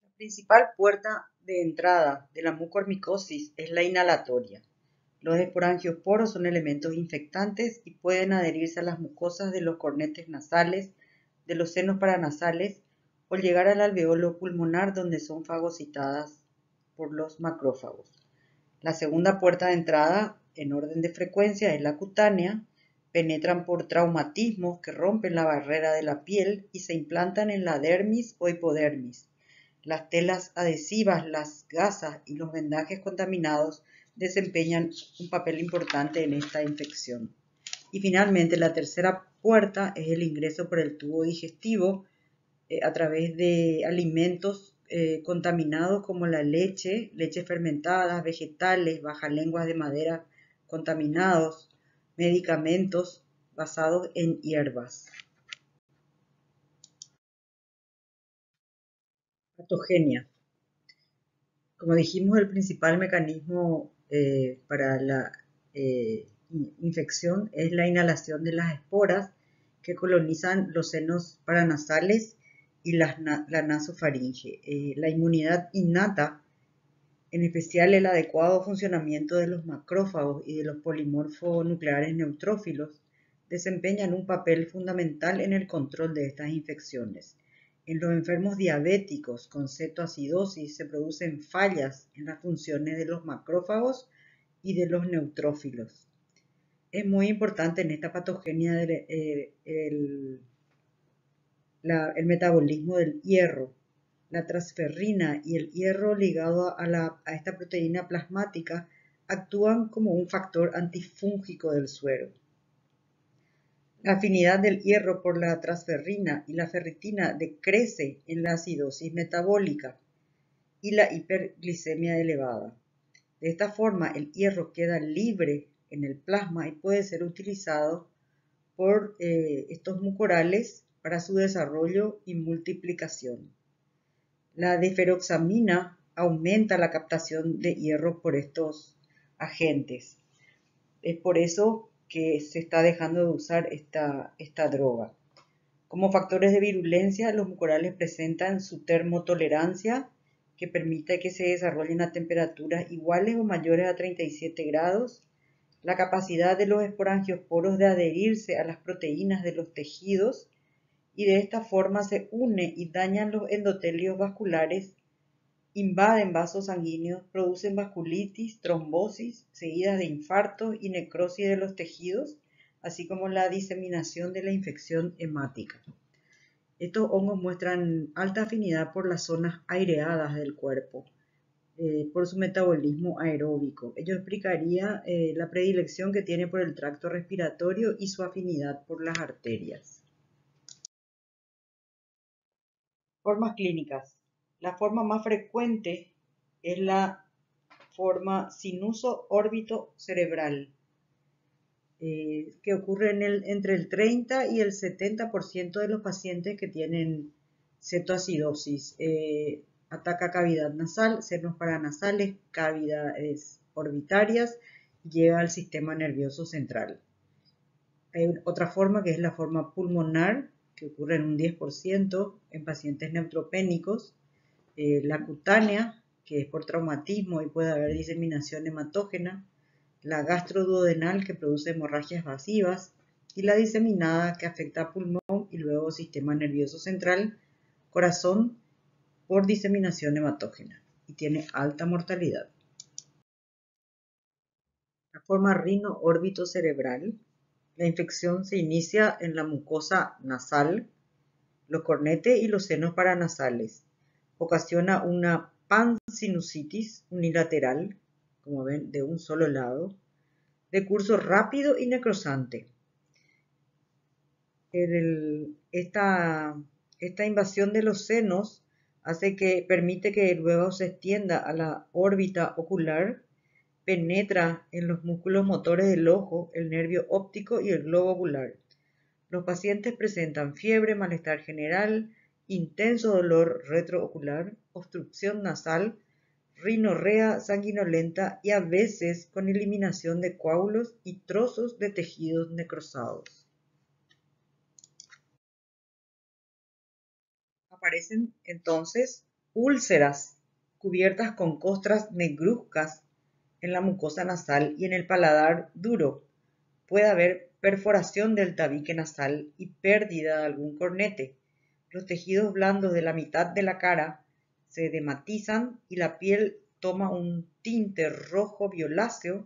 La principal puerta de entrada de la mucormicosis es la inhalatoria. Los esporangiosporos son elementos infectantes y pueden adherirse a las mucosas de los cornetes nasales, de los senos paranasales o llegar al alveolo pulmonar donde son fagocitadas por los macrófagos. La segunda puerta de entrada en orden de frecuencia es la cutánea. Penetran por traumatismos que rompen la barrera de la piel y se implantan en la dermis o hipodermis. Las telas adhesivas, las gasas y los vendajes contaminados desempeñan un papel importante en esta infección. Y finalmente, la tercera puerta es el ingreso por el tubo digestivo a través de alimentos contaminados como la leche, leche fermentada, vegetales, bajalenguas de madera contaminados, medicamentos basados en hierbas. Patogenia. Como dijimos, el principal mecanismo para la infección es la inhalación de las esporas que colonizan los senos paranasales y la nasofaringe. La inmunidad innata, en especial el adecuado funcionamiento de los macrófagos y de los polimorfos nucleares neutrófilos, desempeñan un papel fundamental en el control de estas infecciones. En los enfermos diabéticos con cetoacidosis se producen fallas en las funciones de los macrófagos y de los neutrófilos. Es muy importante en esta patogenia el metabolismo del hierro. La transferrina y el hierro ligado a esta proteína plasmática actúan como un factor antifúngico del suero. La afinidad del hierro por la transferrina y la ferritina decrece en la acidosis metabólica y la hiperglicemia elevada. De esta forma, el hierro queda libre en el plasma y puede ser utilizado por estos mucorales para su desarrollo y multiplicación. La deferoxamina aumenta la captación de hierro por estos agentes. Es por eso que se está dejando de usar esta droga. Como factores de virulencia, los mucorales presentan su termotolerancia, que permite que se desarrollen a temperaturas iguales o mayores a 37 grados, la capacidad de los esporangiosporos de adherirse a las proteínas de los tejidos y de esta forma se une y dañan los endotelios vasculares, invaden vasos sanguíneos, producen vasculitis, trombosis, seguidas de infartos y necrosis de los tejidos, así como la diseminación de la infección hemática. Estos hongos muestran alta afinidad por las zonas aireadas del cuerpo, por su metabolismo aeróbico. Ello explicaría la predilección que tiene por el tracto respiratorio y su afinidad por las arterias. Formas clínicas. La forma más frecuente es la forma sinuso-órbito-cerebral, que ocurre entre el 30 y el 70% de los pacientes que tienen cetoacidosis. Ataca cavidad nasal, senos paranasales, cavidades orbitarias, llega al sistema nervioso central. Hay otra forma que es la forma pulmonar, que ocurre en un 10% en pacientes neutropénicos. La cutánea, que es por traumatismo y puede haber diseminación hematógena. La gastroduodenal, que produce hemorragias masivas. Y la diseminada, que afecta a pulmón y luego sistema nervioso central, corazón, por diseminación hematógena y tiene alta mortalidad. La forma rino-órbito-cerebral. La infección se inicia en la mucosa nasal, los cornetes y los senos paranasales. Ocasiona una pansinusitis unilateral, como ven, de un solo lado, de curso rápido y necrosante. Esta invasión de los senos permite que luego se extienda a la órbita ocular, penetra en los músculos motores del ojo, el nervio óptico y el globo ocular. Los pacientes presentan fiebre, malestar general, intenso dolor retroocular, obstrucción nasal, rinorrea sanguinolenta y a veces con eliminación de coágulos y trozos de tejidos necrosados. Aparecen entonces úlceras cubiertas con costras negruzcas en la mucosa nasal y en el paladar duro. Puede haber perforación del tabique nasal y pérdida de algún cornete. Los tejidos blandos de la mitad de la cara se dematizan y la piel toma un tinte rojo violáceo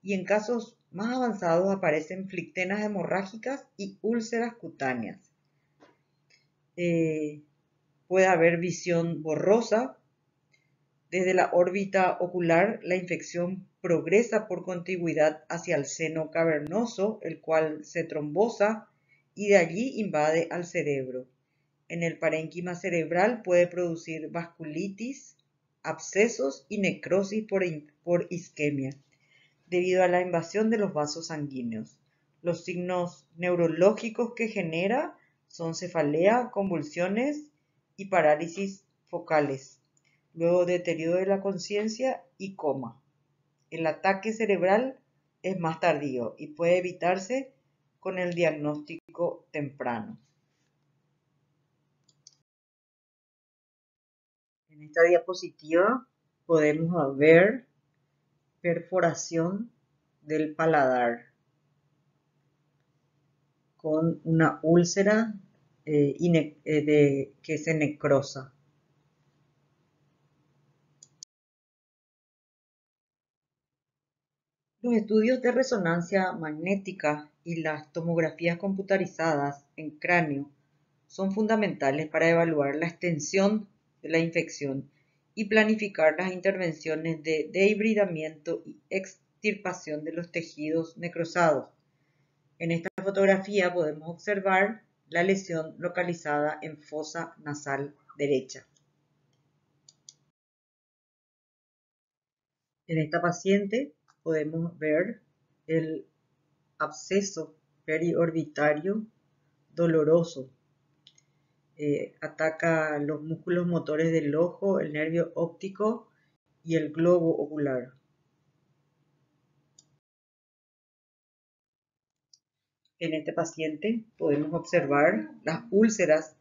y en casos más avanzados aparecen flictenas hemorrágicas y úlceras cutáneas. Puede haber visión borrosa. Desde la órbita ocular, la infección progresa por contigüidad hacia el seno cavernoso, el cual se trombosa y de allí invade al cerebro. En el parénquima cerebral puede producir vasculitis, abscesos y necrosis por isquemia, debido a la invasión de los vasos sanguíneos. Los signos neurológicos que genera son cefalea, convulsiones y parálisis focales. Luego deterioro de la conciencia y coma. El ataque cerebral es más tardío y puede evitarse con el diagnóstico temprano. En esta diapositiva podemos ver perforación del paladar con una úlcera que se necrosa. Los estudios de resonancia magnética y las tomografías computarizadas en cráneo son fundamentales para evaluar la extensión de la infección y planificar las intervenciones de dehibridamiento y extirpación de los tejidos necrosados. En esta fotografía podemos observar la lesión localizada en fosa nasal derecha. En esta paciente podemos ver el absceso periorbitario doloroso. Ataca los músculos motores del ojo, el nervio óptico y el globo ocular. En este paciente podemos observar las úlceras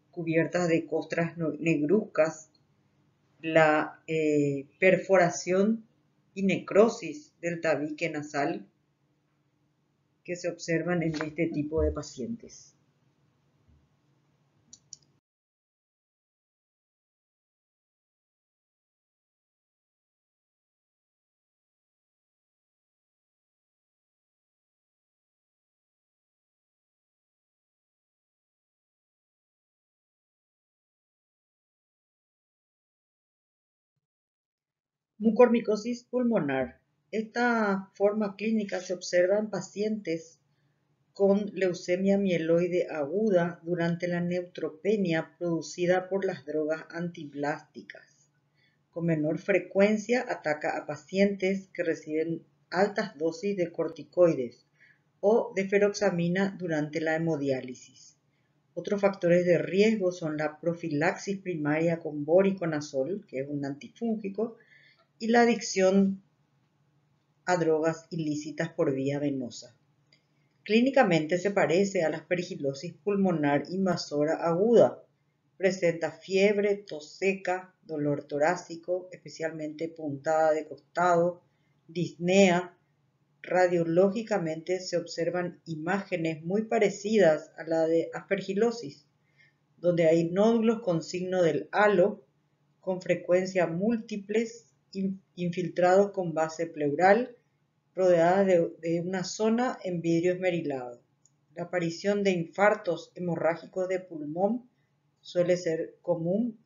cubiertas de costras negruzcas, la perforación y necrosis del tabique nasal que se observan en este tipo de pacientes. Mucormicosis pulmonar. Esta forma clínica se observa en pacientes con leucemia mieloide aguda durante la neutropenia producida por las drogas antiblásticas. Con menor frecuencia ataca a pacientes que reciben altas dosis de corticoides o de feroxamina durante la hemodiálisis. Otros factores de riesgo son la profilaxis primaria con voriconazol, que es un antifúngico, y la adicción a drogas ilícitas por vía venosa. Clínicamente se parece a la aspergilosis pulmonar invasora aguda. Presenta fiebre, tos seca, dolor torácico, especialmente puntada de costado, disnea. Radiológicamente se observan imágenes muy parecidas a la de aspergilosis, donde hay nódulos con signo del halo, con frecuencia múltiples, infiltrados con base pleural, rodeada de una zona en vidrio esmerilado. La aparición de infartos hemorrágicos de pulmón suele ser común,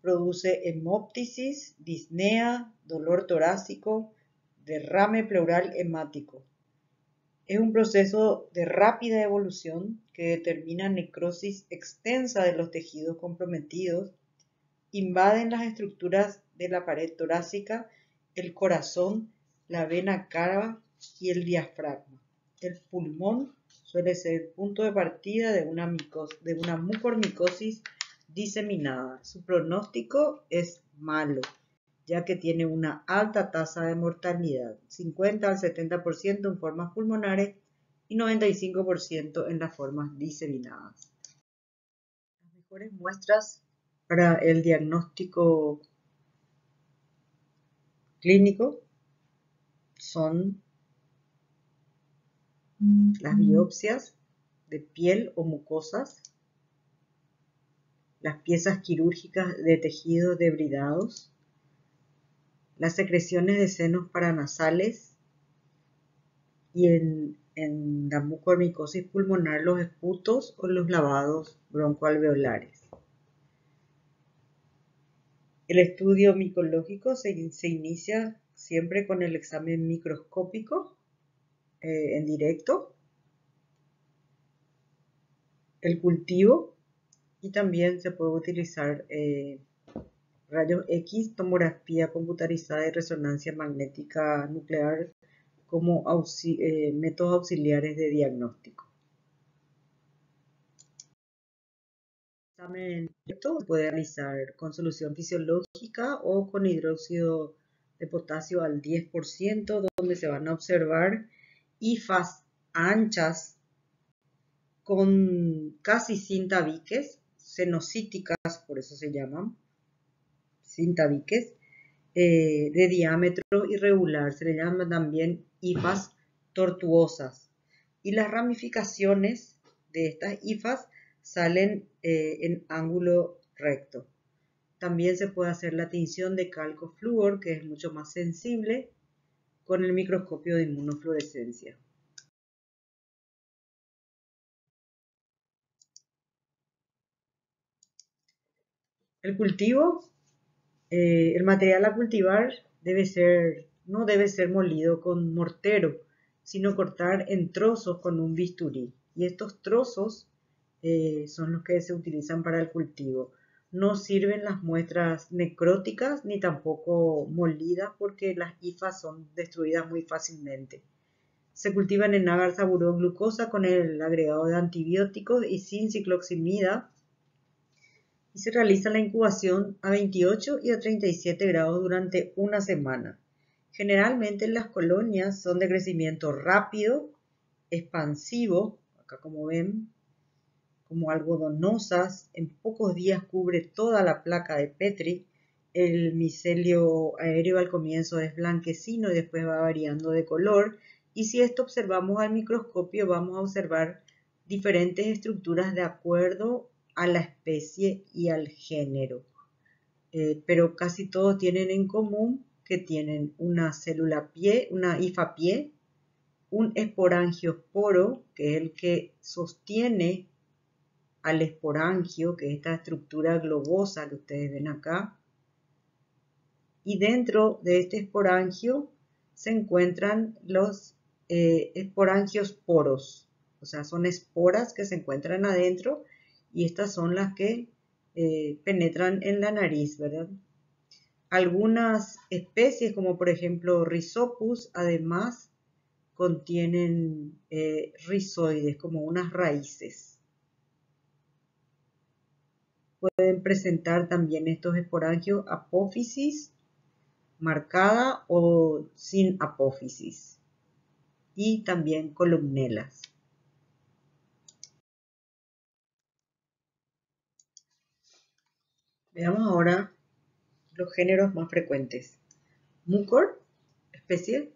produce hemóptisis, disnea, dolor torácico, derrame pleural hemático. Es un proceso de rápida evolución que determina necrosis extensa de los tejidos comprometidos, invaden las estructuras de la pared torácica, el corazón, la vena cava y el diafragma. El pulmón suele ser el punto de partida de una mucormicosis diseminada. Su pronóstico es malo, ya que tiene una alta tasa de mortalidad, 50 al 70% en formas pulmonares y 95% en las formas diseminadas. Las mejores muestras para el diagnóstico clínico son las biopsias de piel o mucosas, las piezas quirúrgicas de tejidos debridados, las secreciones de senos paranasales y en la mucormicosis pulmonar los esputos o los lavados broncoalveolares. El estudio micológico se inicia siempre con el examen microscópico en directo, el cultivo, y también se puede utilizar rayos X, tomografía computarizada y resonancia magnética nuclear como métodos auxiliares de diagnóstico. El examen directo se puede realizar con solución fisiológica o con hidróxido de potasio al 10%, donde se van a observar hifas anchas con casi sin tabiques, cenocíticas, por eso se llaman, sin tabiques, de diámetro irregular, se le llaman también hifas tortuosas. Y las ramificaciones de estas hifas salen en ángulo recto. También se puede hacer la tinción de calco-flúor, que es mucho más sensible, con el microscopio de inmunofluorescencia. El cultivo, el material a cultivar no debe ser molido con mortero, sino cortar en trozos con un bisturí. Y estos trozos son los que se utilizan para el cultivo. No sirven las muestras necróticas ni tampoco molidas porque las hifas son destruidas muy fácilmente. Se cultivan en agar saburó glucosa con el agregado de antibióticos y sin cicloximida, y se realiza la incubación a 28 y a 37 grados durante una semana. Generalmente las colonias son de crecimiento rápido, expansivo, acá como ven, como algodonosas, en pocos días cubre toda la placa de Petri. El micelio aéreo al comienzo es blanquecino y después va variando de color Y si esto observamos al microscopio, vamos a observar diferentes estructuras de acuerdo a la especie y al género. Pero casi todos tienen en común que tienen una célula pie, una hifa pie, un esporangiosporo, que es el que sostiene al esporangio, que es esta estructura globosa que ustedes ven acá. Y dentro de este esporangio se encuentran los esporangiosporos, o sea, son esporas que se encuentran adentro y estas son las que penetran en la nariz, ¿verdad? Algunas especies, como por ejemplo Rhizopus, además contienen rizoides, como unas raíces. Pueden presentar también estos esporangios apófisis marcada o sin apófisis, y también columnelas. Veamos ahora los géneros más frecuentes. Mucor, especie,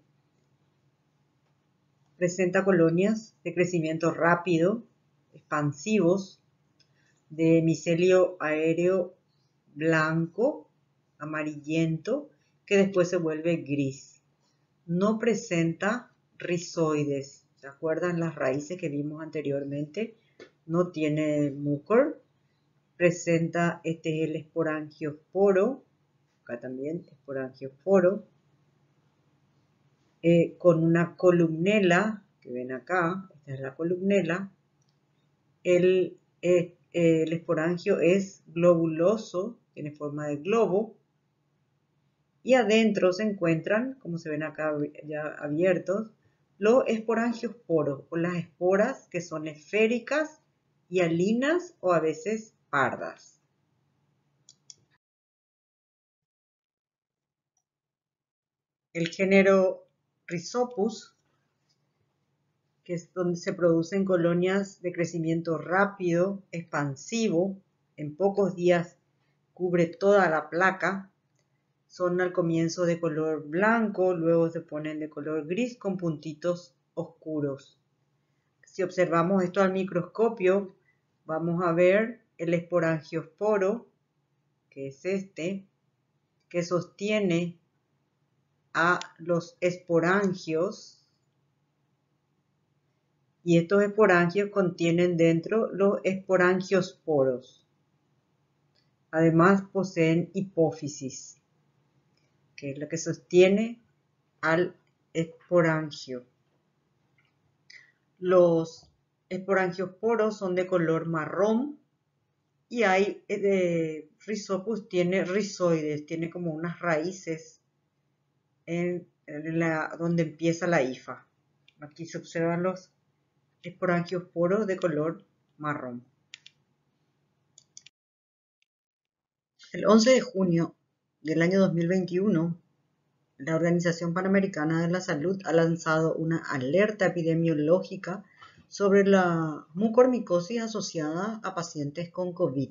presenta colonias de crecimiento rápido, expansivos, de micelio aéreo blanco, amarillento, que después se vuelve gris. No presenta rizoides. ¿Se acuerdan las raíces que vimos anteriormente? No tiene mucor. Presenta, este es el esporangiosporo, acá también esporangiosporo, con una columnela, que ven acá, esta es la columnela. El esporangio es globuloso, tiene forma de globo, y adentro se encuentran, como se ven acá ya abiertos, los esporangiosporos, o las esporas que son esféricas, hialinas o a veces pardas. El género Rhizopus, que es donde se producen colonias de crecimiento rápido, expansivo, en pocos días cubre toda la placa, son al comienzo de color blanco, luego se ponen de color gris con puntitos oscuros. Si observamos esto al microscopio, vamos a ver el esporangiosporo, que es este, que sostiene a los esporangios, y estos esporangios contienen dentro los esporangiosporos. Además poseen hipófisis, que es lo que sostiene al esporangio. Los esporangiosporos son de color marrón y hay Rhizopus tiene rizoides, tiene como unas raíces donde empieza la hifa. Aquí se observan los esporangiosporos de color marrón. El 11 de junio del año 2021, la Organización Panamericana de la Salud ha lanzado una alerta epidemiológica sobre la mucormicosis asociada a pacientes con COVID.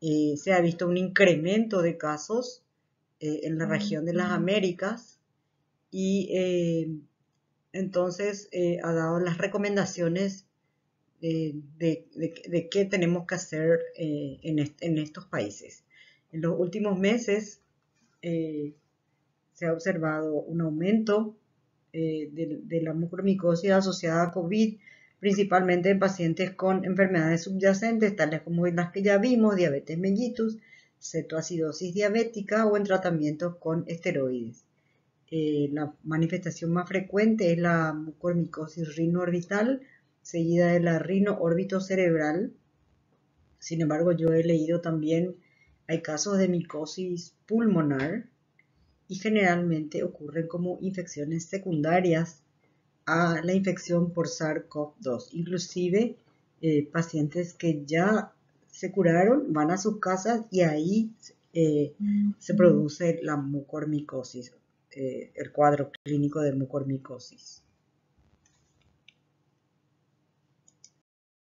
Se ha visto un incremento de casos en la región de las Américas y entonces ha dado las recomendaciones de qué tenemos que hacer en estos países. En los últimos meses se ha observado un aumento de la mucormicosis asociada a COVID, principalmente en pacientes con enfermedades subyacentes, tales como las que ya vimos, diabetes mellitus, cetoacidosis diabética o en tratamientos con esteroides. La manifestación más frecuente es la mucormicosis rinoorbital, seguida de la rinoórbito-cerebral. Sin embargo, yo he leído también, hay casos de micosis pulmonar y generalmente ocurren como infecciones secundarias a la infección por SARS-CoV-2. Inclusive pacientes que ya se curaron van a sus casas y ahí se produce la mucormicosis, el cuadro clínico de mucormicosis.